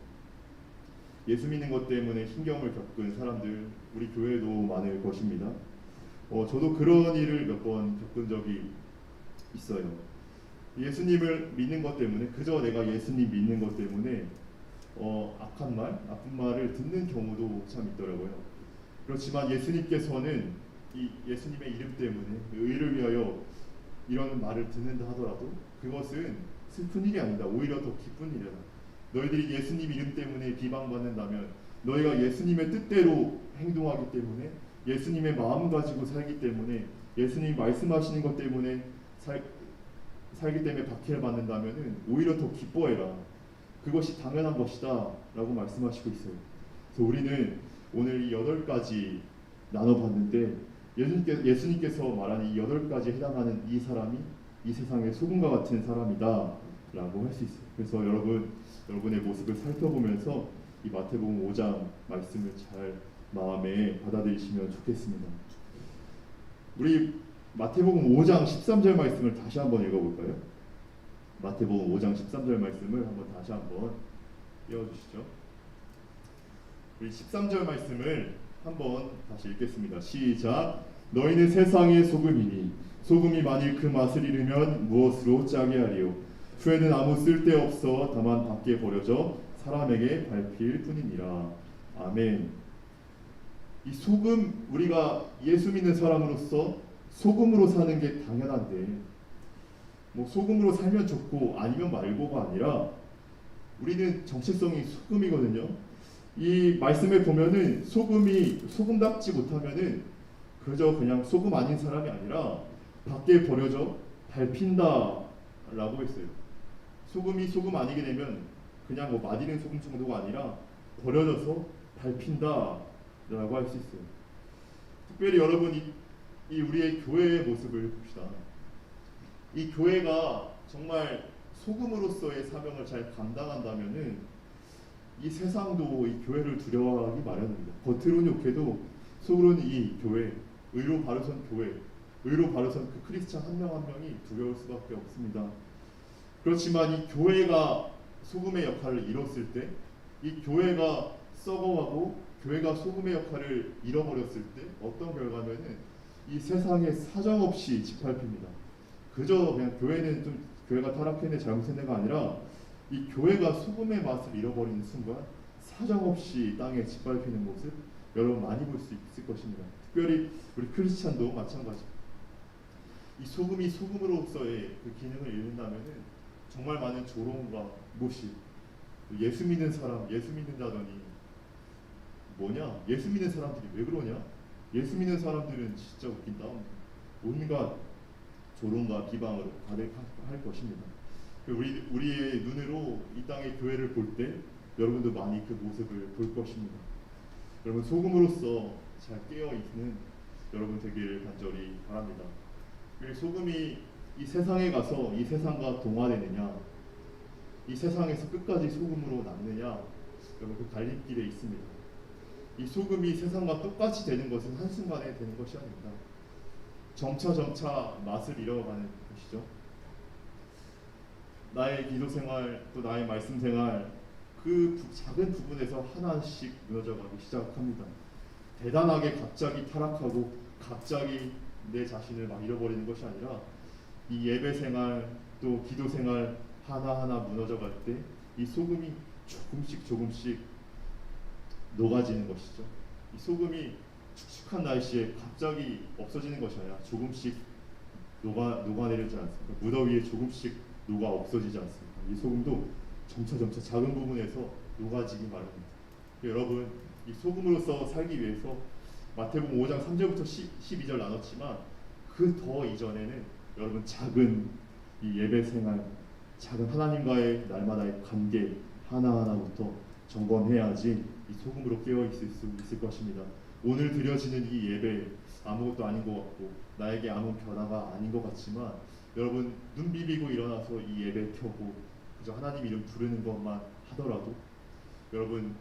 예수 믿는 것 때문에 힘겨움을 겪은 사람들 우리 교회에도 많을 것입니다. 저도 그런 일을 몇 번 겪은 적이 있어요. 예수님을 믿는 것 때문에, 그저 내가 예수님 믿는 것 때문에 악한 말, 나쁜 말을 듣는 경우도 참 있더라고요. 그렇지만 예수님께서는 이 예수님의 이름 때문에 의를 위하여 이런 말을 듣는다 하더라도 그것은 슬픈 일이 아니다. 오히려 더 기쁜 일이다. 너희들이 예수님 이름 때문에 비방받는다면 너희가 예수님의 뜻대로 행동하기 때문에 예수님의 마음 가지고 살기 때문에 예수님이 말씀하시는 것 때문에 살기 때문에 박해를 받는다면 오히려 더 기뻐해라. 그것이 당연한 것이다 라고 말씀하시고 있어요. 그래서 우리는 오늘 이 8가지 나눠봤는데 예수님께서 말하는 이 8가지에 해당하는 이 사람이 이 세상의 소금과 같은 사람이다 라고 할 수 있어요. 그래서 여러분의 모습을 살펴보면서 이 마태복음 5장 말씀을 잘 마음에 받아들이시면 좋겠습니다. 우리 마태복음 5장 13절 말씀을 다시 한번 읽어볼까요? 마태복음 5장 13절 말씀을 한번 다시 한번 띄워주시죠. 우리 13절 말씀을 한번 다시 읽겠습니다. 시작. 너희는 세상의 소금이니 소금이 만일 그 맛을 잃으면 무엇으로 짜게 하리요? 후에는 아무 쓸데없어 다만 밖에 버려져 사람에게 밟힐 뿐이니라. 아멘. 이 소금, 우리가 예수 믿는 사람으로서 소금으로 사는 게 당연한데 뭐 소금으로 살면 좋고 아니면 말고가 아니라 우리는 정체성이 소금이거든요. 이 말씀에 보면은 소금답지 못하면은 그저 그냥 소금 아닌 사람이 아니라 밖에 버려져 밟힌다라고 했어요. 소금이 소금 아니게 되면 그냥 뭐 맛있는 소금 정도가 아니라 버려져서 밟힌다라고 할 수 있어요. 특별히 여러분 이 우리의 교회의 모습을 봅시다. 이 교회가 정말 소금으로서의 사명을 잘 감당한다면은 이 세상도 이 교회를 두려워하기 마련입니다. 겉으로는 욕해도 속으로는 이 교회, 의로 바르선 교회, 의로 바르선 그 크리스찬 한 명 한 명이 두려울 수밖에 없습니다. 그렇지만 이 교회가 소금의 역할을 잃었을 때, 이 교회가 썩어가고 교회가 소금의 역할을 잃어버렸을 때 어떤 결과면은 이 세상에 사정없이 짓밟힙니다. 그저 그냥 교회가 타락했네 잘못했네가 아니라 이 교회가 소금의 맛을 잃어버리는 순간 사정없이 땅에 짓밟히는 모습 여러분 많이 볼 수 있을 것입니다. 특별히 우리 크리스찬도 마찬가지. 이 소금이 소금으로서의 그 기능을 잃는다면은 정말 많은 조롱과 모시, 예수 믿는 사람, 예수 믿는다더니 뭐냐? 예수 믿는 사람들이 왜 그러냐? 예수 믿는 사람들은 진짜 웃긴다. 온갖 조롱과 비방으로 가득할 것입니다. 우리의 눈으로 이 땅의 교회를 볼 때 여러분도 많이 그 모습을 볼 것입니다. 여러분 소금으로서 잘 깨어있는 여러분 되기를 간절히 바랍니다. 소금이 이 세상에 가서 이 세상과 동화되느냐, 이 세상에서 끝까지 소금으로 남느냐, 여러분 그 갈림길에 있습니다. 이 소금이 세상과 똑같이 되는 것은 한순간에 되는 것이 아닙니다. 점차 맛을 잃어가는 것이죠. 나의 기도 생활 또 나의 말씀 생활 그 작은 부분에서 하나씩 무너져가기 시작합니다. 대단하게 갑자기 타락하고 갑자기 내 자신을 막 잃어버리는 것이 아니라 이 예배 생활 또 기도 생활 하나하나 무너져갈 때 이 소금이 조금씩 녹아지는 것이죠. 이 소금이 축축한 날씨에 갑자기 없어지는 것이 아니라 조금씩 녹아내리지 않습니까? 무더위에 조금씩 녹아 없어지지 않습니까? 이 소금도 점차 작은 부분에서 녹아지기 마련입니다. 여러분 이 소금으로서 살기 위해서 마태복음 5장 3절부터 12절 나눴지만 그 더 이전에는 여러분 작은 이 예배 생활, 작은 하나님과의 날마다의 관계 하나하나부터 점검해야지 이 소금으로 깨어 있을 수 있을 것입니다. 오늘 드려지는 이 예배 아무것도 아닌 것 같고 나에게 아무 변화가 아닌 것 같지만 여러분 눈 비비고 일어나서 이 예배 켜고 그저 하나님 이름 부르는 것만 하더라도 여러분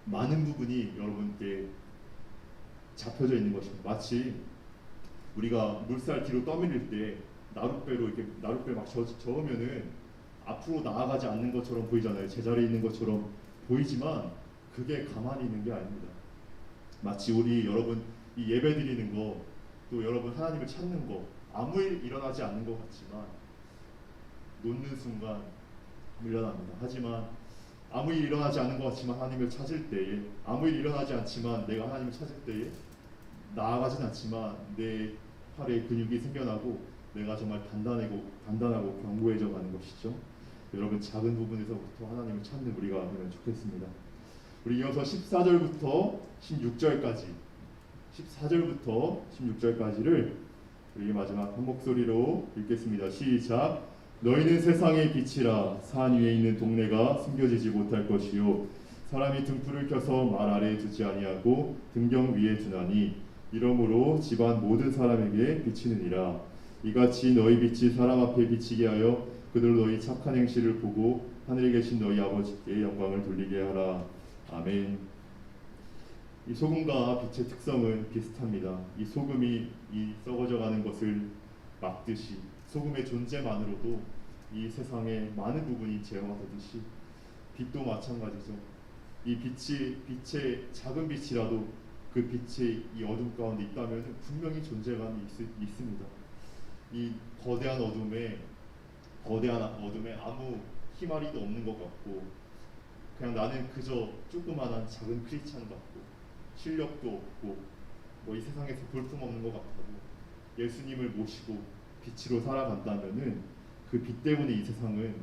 많은 부분이 여러분께 잡혀져 있는 것입니다. 마치 우리가 물살 뒤로 떠밀릴 때 나룻배로 이렇게 나룻배 막 저으면은 앞으로 나아가지 않는 것처럼 보이잖아요. 제자리에 있는 것처럼 보이지만 그게 가만히 있는 게 아닙니다. 마치 여러분 이 예배 드리는 거 또 여러분 하나님을 찾는 거 아무 일 일어나지 않는 것 같지만 놓는 순간 밀려납니다. 하지만 아무 일 일어나지 않은 것 같지만 하나님을 찾을 때에, 아무 일 일어나지 않지만 내가 하나님을 찾을 때에 나아가진 않지만 내 팔에 근육이 생겨나고 내가 정말 단단하고 견고해져 가는 것이죠. 여러분, 작은 부분에서부터 하나님을 찾는 우리가 되면 좋겠습니다. 우리 이어서 14절부터 16절까지, 14절부터 16절까지를 우리 마지막 한 목소리로 읽겠습니다. 시작. 너희는 세상의 빛이라. 산 위에 있는 동네가 숨겨지지 못할 것이요 사람이 등불을 켜서 말 아래에 두지 아니하고 등경 위에 두나니 이러므로 집안 모든 사람에게 비치느니라. 이같이 너희 빛이 사람 앞에 비치게 하여 그들로 너희 착한 행실을 보고 하늘에 계신 너희 아버지께 영광을 돌리게 하라. 아멘. 이 소금과 빛의 특성은 비슷합니다. 이 소금이 이 썩어져가는 것을 막듯이 소금의 존재만으로도 이 세상의 많은 부분이 제어되듯이 빛도 마찬가지죠. 이 빛의 작은 빛이라도 그 빛이 이 어둠 가운데 있다면 분명히 존재감이 있습니다. 이 거대한 어둠에 아무 희마리도 없는 것 같고 그냥 나는 그저 조그마한 작은 크리스찬 같고 실력도 없고 뭐 이 세상에서 볼품없는 것 같아도 예수님을 모시고 빛으로 살아간다면은 그 빛 때문에 이 세상은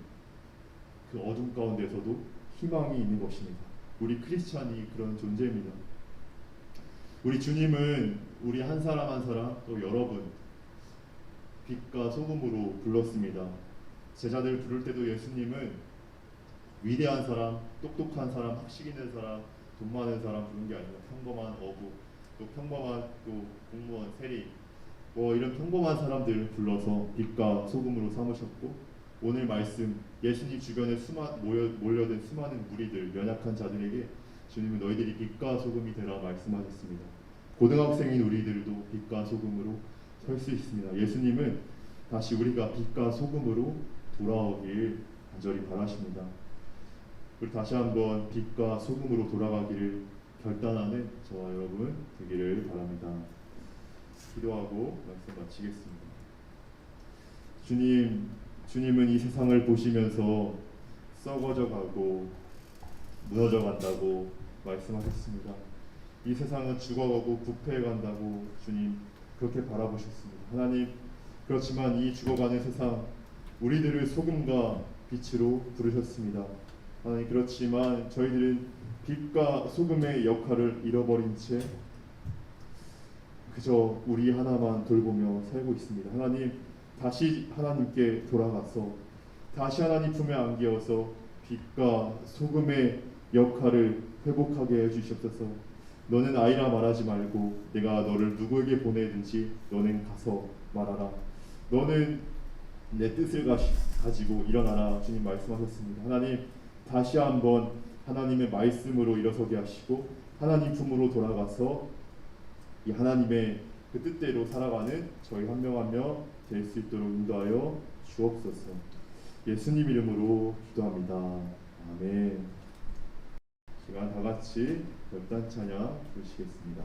그 어둠 가운데서도 희망이 있는 것입니다. 우리 크리스찬이 그런 존재입니다. 우리 주님은 우리 한 사람 한 사람 또 여러분 빛과 소금으로 불렀습니다. 제자들 부를 때도 예수님은 위대한 사람, 똑똑한 사람, 학식 있는 사람, 돈 많은 사람 부른 게 아니라 평범한 어부, 또 평범한 또 공무원, 세리, 뭐 이런 평범한 사람들을 불러서 빛과 소금으로 삼으셨고, 오늘 말씀 예수님 주변에 몰려든 수많은 무리들, 연약한 자들에게 주님은 너희들이 빛과 소금이 되라 말씀하셨습니다. 고등학생인 우리들도 빛과 소금으로 설 수 있습니다. 예수님은 다시 우리가 빛과 소금으로 돌아오길 간절히 바라십니다. 우리 다시 한번 빛과 소금으로 돌아가기를 결단하는 저와 여러분 되기를 바랍니다. 기도하고 말씀 마치겠습니다. 주님은 이 세상을 보시면서 썩어져 가고 무너져 간다고 말씀하셨습니다. 이 세상은 죽어가고 부패해 간다고 주님 그렇게 바라보셨습니다. 하나님, 그렇지만 이 죽어가는 세상 우리들을 소금과 빛으로 부르셨습니다. 하나님, 그렇지만 저희들은 빛과 소금의 역할을 잃어버린 채 그저 우리 하나만 돌보며 살고 있습니다. 하나님, 다시 하나님께 돌아가서 다시 하나님 품에 안기어서 빛과 소금의 역할을 회복하게 해주시옵소서. 너는 아이라 말하지 말고 내가 너를 누구에게 보내든지 너는 가서 말하라. 너는 내 뜻을 가지고 일어나라. 주님 말씀하셨습니다. 하나님, 다시 한번 하나님의 말씀으로 일어서게 하시고 하나님 품으로 돌아가서 이 하나님의 그 뜻대로 살아가는 저희 한 명 한 명 될 수 있도록 인도하여 주옵소서. 예수님 이름으로 기도합니다. 아멘. 시간 다 같이 결단 찬양 부르시겠습니다.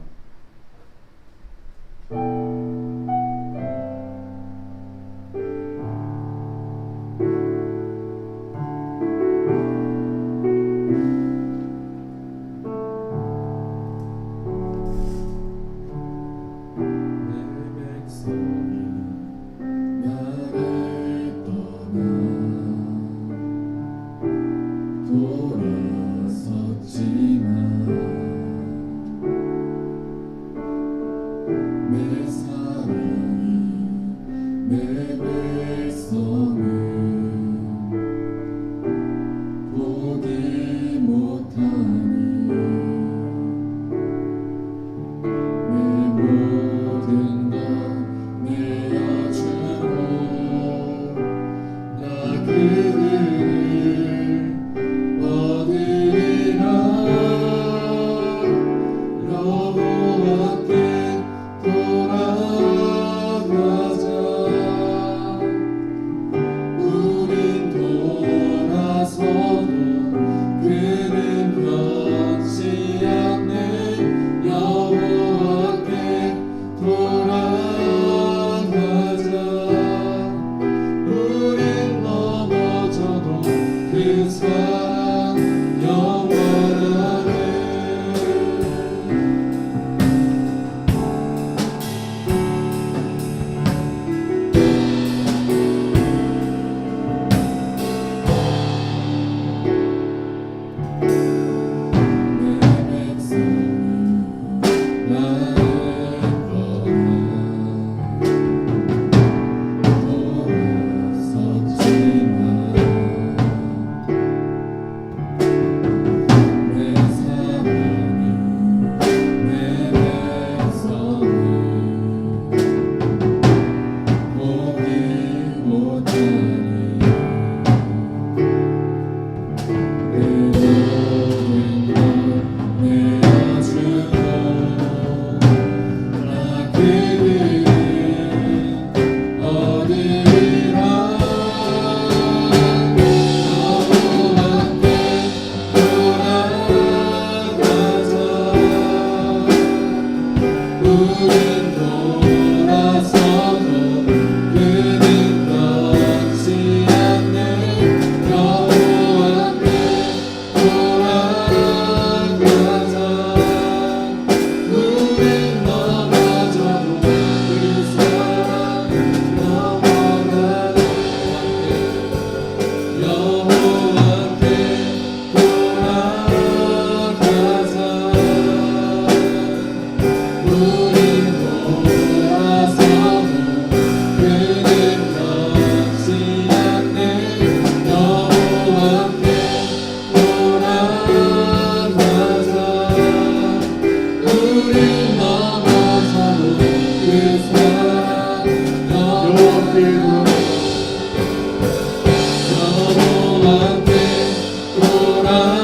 여호와께 돌아가자. 여호와께 돌아가자.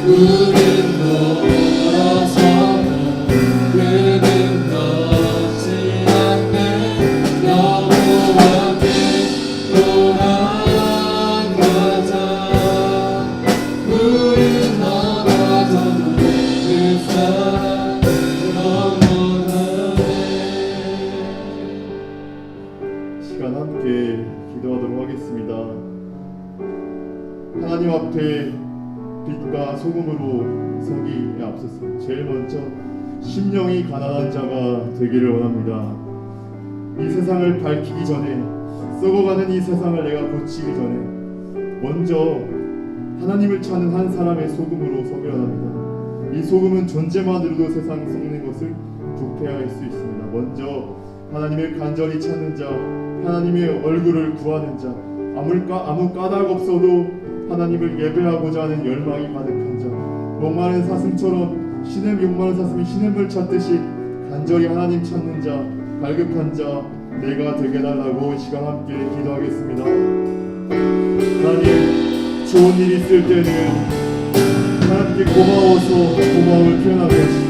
우린 돌아서도 그는 넣지 않네. 여호와께 돌아가자. 우린 넘어져도 그 사랑을 넘어가네. 시간 함께 기도하도록 하겠습니다. 하나님 앞에 빛과 소금으로 서기에 앞서서 제일 먼저 심령이 가난한 자가 되기를 원합니다. 이 세상을 밝히기 전에, 썩어가는 이 세상을 내가 고치기 전에 먼저 하나님을 찾는 한 사람의 소금으로 서기를 합니다. 이 소금은 존재만으로도 세상 썩는 것을 부패할 수 있습니다. 먼저 하나님을 간절히 찾는 자, 하나님의 얼굴을 구하는 자, 아무 까닭 없어도 하나님을 예배하고자 하는 열망이 가득한 자, 목마른 사슴처럼 목마른 사슴이 시냇물 찾듯이 간절히 하나님 찾는 자, 갈급한 자 내가 되게 해달라고 시간 함께 기도하겠습니다. 하나님, 좋은 일 있을 때는 하나님께 고마워서 고마움을 표현하게 하시고,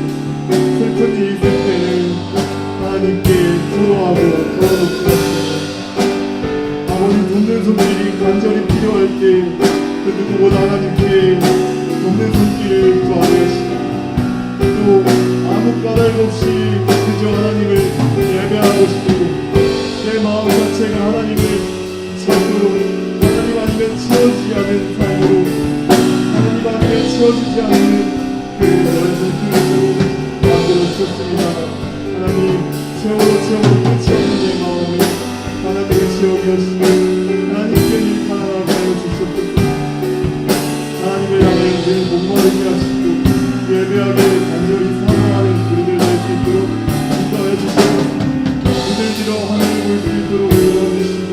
슬픈 일 있을 때는 하나님께 토로하고 털어놓게 하시고, 아버지 돕는 손길이 간절히 필요할 때 그 누구보다 하나님께 돕는 손길을 구하게 하시고, 또 아무 까닭 없이 그저 하나님을 예배하고 싶고 내 마음 자체가 하나님을 찾고 하나님 아니면 채워지지 않은 삶으로, 하나님 아니면 채워지지 않는 그 너의 손길로 만들어 주셨습니다. 하나님, 채워도 끝이 없는 내 마음을 하나님을 채우게 하시고 하나님께 늘 가난하게 하여 주셨습니다. 하나님을 향하여 늘 목마르게 하시고 예배하게 간절히 사랑하는 우리들 될 수 있도록 인도하여 주시고, 그들지러 하나님을 볼 수 있도록 도와주시고,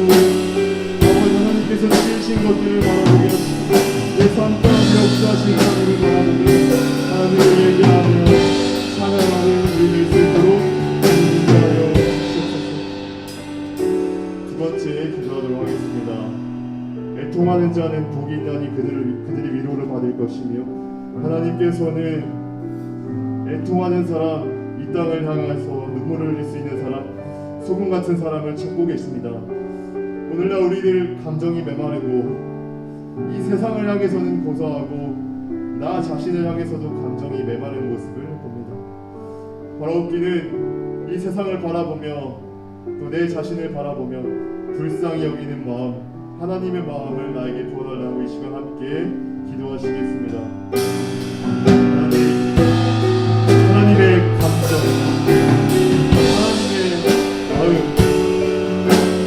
아버지 하나님께서 지으신 것들을 바라보게 하시고 내 삶 가운데 역사하신 하나님을 바라보며 하나님을 예배하며 찬양하는 우리 될 수 있도록 인도하여 주시옵소서. 두 번째 기도하도록 하겠습니다. 애통하는 자는 복이 있나니 그들이 위로를 받을 것이며, 하나님께서는 애통하는 사람, 이 땅을 향해서 눈물을 흘릴 수 있는 사람, 소금 같은 사람을 찾고 계십니다. 오늘날 우리들 감정이 메마르고 이 세상을 향해서는 고사하고 나 자신을 향해서도 감정이 메마른 모습을 봅니다. 바라옵기는 이 세상을 바라보며 또 내 자신을 바라보며 불쌍히 여기는 마음, 하나님의 마음을 나에게 부어달라고 이 시간 함께 기도하시겠습니다. 하나님의 감정, 하나님의 마음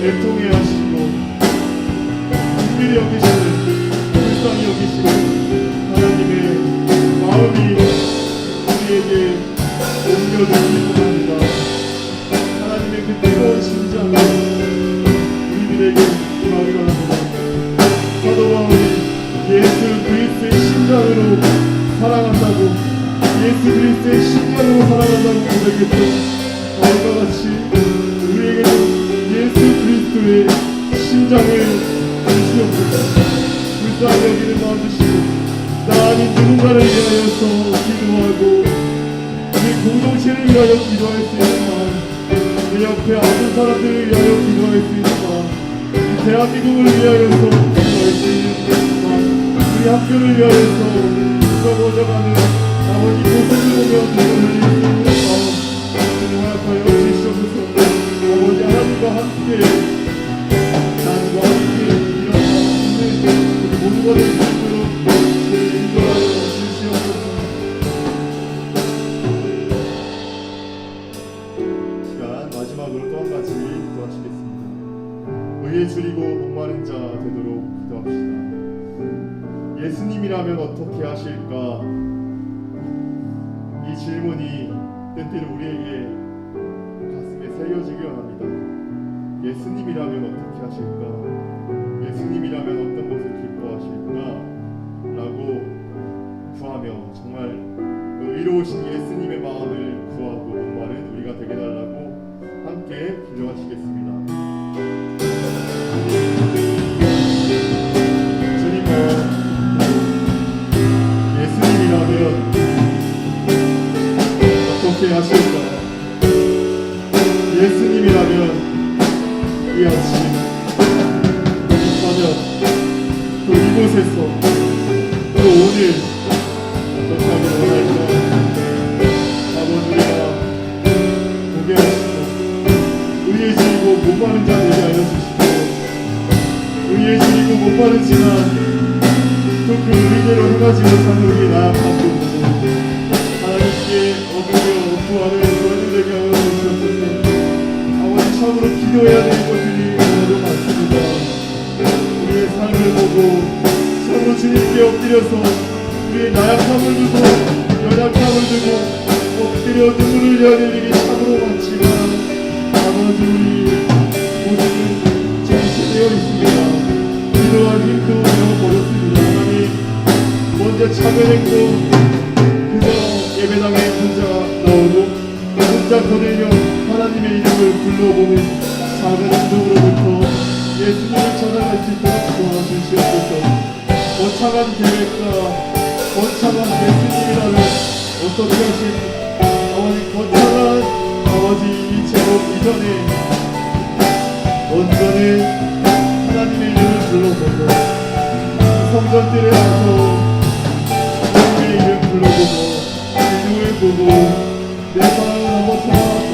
애통해 하시고 긍휼히 여기시는, 불쌍히 여기시는 하나님의 마음이 우리에게 옮겨주시기 바랍니다. 하나님의 그 뜨거운 심장을 우리들에게 임하기를 합니다. 사도 바울이 예수 그리스도의 심장으로 사랑한다고, 예수 그리스도의 심장으로 사랑한다고 고백했죠. 바울과 같이 우리에게는 예수 그리스도의 심장을 주시옵소서. 불쌍히 여기는 마음 주시고, 나 아닌 누군가를 위하여서 기도하고 우리 공동체를 위하여 기도할 수 있는 마음, 내 옆에 아픈 사람들을 위하여 기도할 수 있는 마음, 대한민국을 위하여서 기도할 수 있는 마음, 우리 학교를 위하여서 썩어져가는 아버지 모습을 보며 눈을 흘릴 수 있는 마음 허락하여 주시옵소서. 아버지 하나님과 함께 나님과 함께 이런 마음을 우리 모두가 될 수 있도록 인도하여 주시옵소서. 시간 마지막으로 또 한 가지 기도하시겠습니다. 의에 줄이고 목마른 자 되도록 기도합시다. 예수님이라면 어떻게 하실까? 이 질문이 때때로 우리에게 가슴에 새겨지기 원합니다. 예수님이라면 어떻게 하실까? 예수님이라면 어떤 것을 기뻐하실까? 라고 구하며 정말 의로우신 예수님의 마음을 구하고 목마른 우리가 되게 달라고 목마른 자 되게 하여 주시고 의에 줄이고 목마르지만 또 그 의대로 행하지 못하는 우리의 나약함도 보고 하나님께 어부며 구하는 저희들 되게 하여 주시옵소서. 아버지 참으로 기도해야 될 것들이 너무나도 많습니다. 우리의 삶을 보고 참으로 주님께 엎드려서 우리의 나약함을 두고 연약함을 두고 엎드려 눈물을 흘려야 될 일이 참으로 많지만 아버지 우리 모두는 정체되어 있습니다. 기도할 힘도 잃어버렸습니다. 하나님 먼저 참여했고 그저 예배당에 혼자 나오고 혼자 거들며 하나님의 이름을 불러보는 작은 행동으로부터 예수님을 전할 수 있도록 도와주시옵소서. 거창한 계획과 거창한 예수님이라는 어떻게 하신 아버지 거창한 아버지 이 제목 이전에 먼저는 하나님의 이름을 불러보고 성전들에 와서 하나님의 이름 불러보고 기도를 보고 내 마음을 한번 생각하고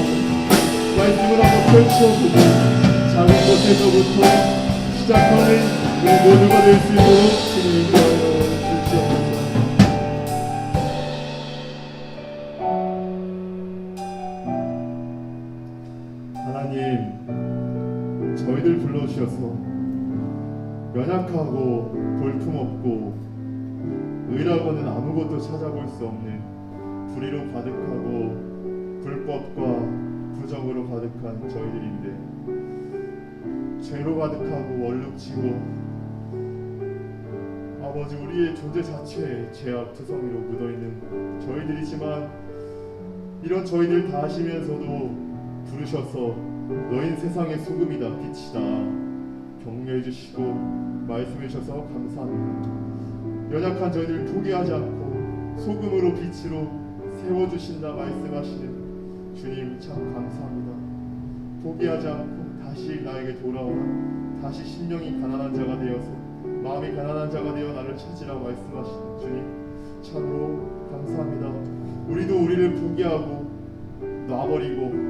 말씀을 한번 펼쳐보고 작은 것에서부터 시작하는 우리 모두가 될 수 있도록 주님 인도하여 주시옵소서. 하나님 저희들 불러주셔서 연약하고 볼품없고 의라고는 아무것도 찾아볼 수 없는 불의로 가득하고 불법과 부정으로 가득한 저희들인데 죄로 가득하고 얼룩지고 아버지 우리의 존재 자체에 죄악 투성이로 묻어있는 저희들이지만 이런 저희들 다 아시면서도 부르셔서 너흰 세상의 소금이다 빛이다 격려해 주시고 말씀해 주셔서 감사합니다. 연약한 저희들 포기하지 않고 소금으로 빛으로 세워주신다 말씀하시는 주님 참 감사합니다. 포기하지 않고 다시 나에게 돌아오라 다시 심령이 가난한 자가 되어서 마음이 가난한 자가 되어 나를 찾으라 말씀하시는 주님 참으로 감사합니다. 우리도 우리를 포기하고 놔버리고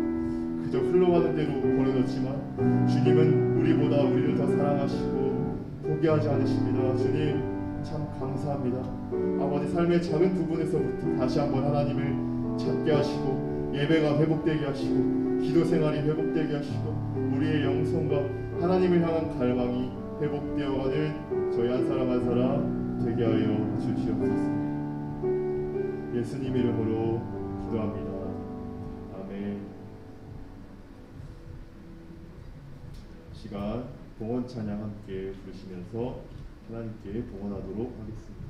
그저 흘러가는 대로 보내놓지만 주님은 우리보다 우리를 더 사랑하시고 포기하지 않으십니다. 주님 참 감사합니다. 아버지 삶의 작은 부분에서부터 다시 한번 하나님을 찾게 하시고 예배가 회복되게 하시고 기도 생활이 회복되게 하시고 우리의 영성과 하나님을 향한 갈망이 회복되어가는 저희 한 사람 한 사람 되게 하여 주시옵소서. 예수님 이름으로 기도합니다. 아멘. 시간 봉헌 찬양 함께 부르시면서 하나님께 봉헌하도록 하겠습니다.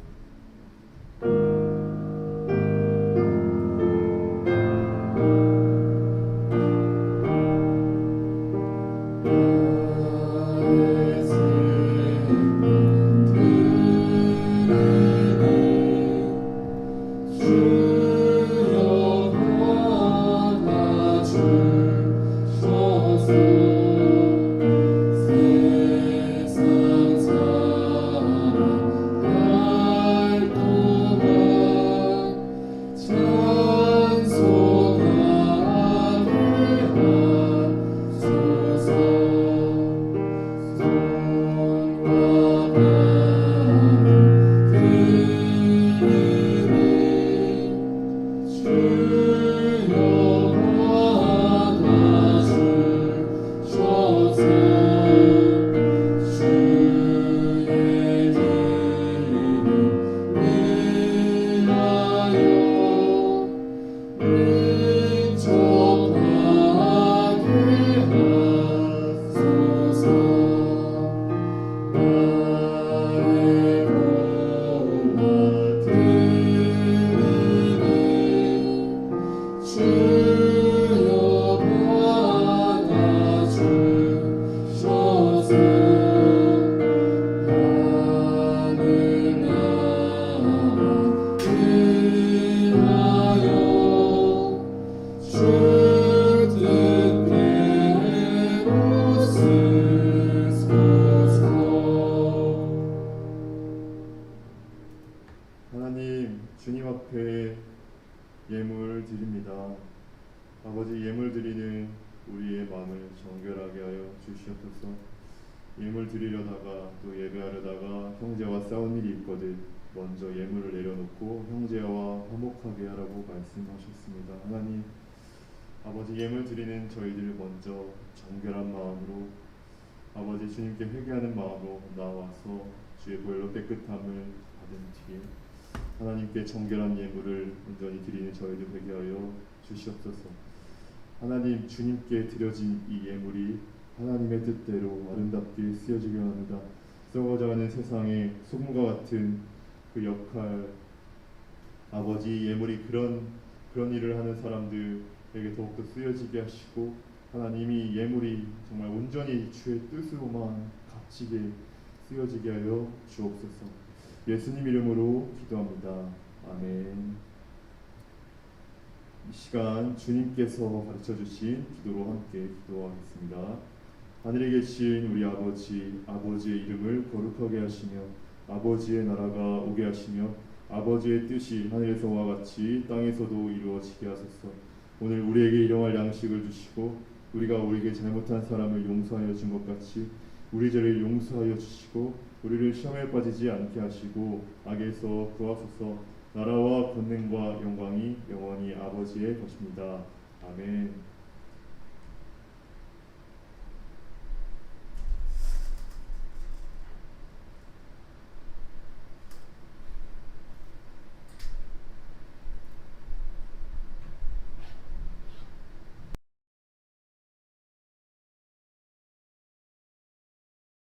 세상 사람 날 도와 우리의 마음을 정결하게 하여 주시옵소서. 예물 드리려다가 또 예배하려다가 형제와 싸운 일이 있거든 먼저 예물을 내려놓고 형제와 화목하게 하라고 말씀하셨습니다. 하나님 아버지, 예물 드리는 저희들 먼저 정결한 마음으로 아버지 주님께 회개하는 마음으로 나와서 주의 보혈로 깨끗함을 받은 뒤에 하나님께 정결한 예물을 온전히 드리는 저희들 되게 하여 주시옵소서. 하나님, 주님께 드려진 이 예물이 하나님의 뜻대로 아름답게 쓰여지게 합니다. 썩어져 가는 세상에 소금과 같은 그 역할, 아버지, 예물이 그런 일을 하는 사람들에게 더욱더 쓰여지게 하시고 하나님이 예물이 정말 온전히 주의 뜻으로만 값지게 쓰여지게 하여 주옵소서. 예수님 이름으로 기도합니다. 아멘. 이 시간 주님께서 가르쳐 주신 기도로 함께 기도하겠습니다. 하늘에 계신 우리 아버지, 아버지의 이름을 거룩하게 하시며 아버지의 나라가 오게 하시며 아버지의 뜻이 하늘에서와 같이 땅에서도 이루어지게 하소서. 오늘 우리에게 일용할 양식을 주시고 우리가 우리에게 잘못한 사람을 용서하여 준 것 같이 우리 죄를 용서하여 주시고 우리를 시험에 빠지지 않게 하시고 악에서 구하소서. 나라와 권능과 영광이 영원히 아버지의 것입니다. 아멘.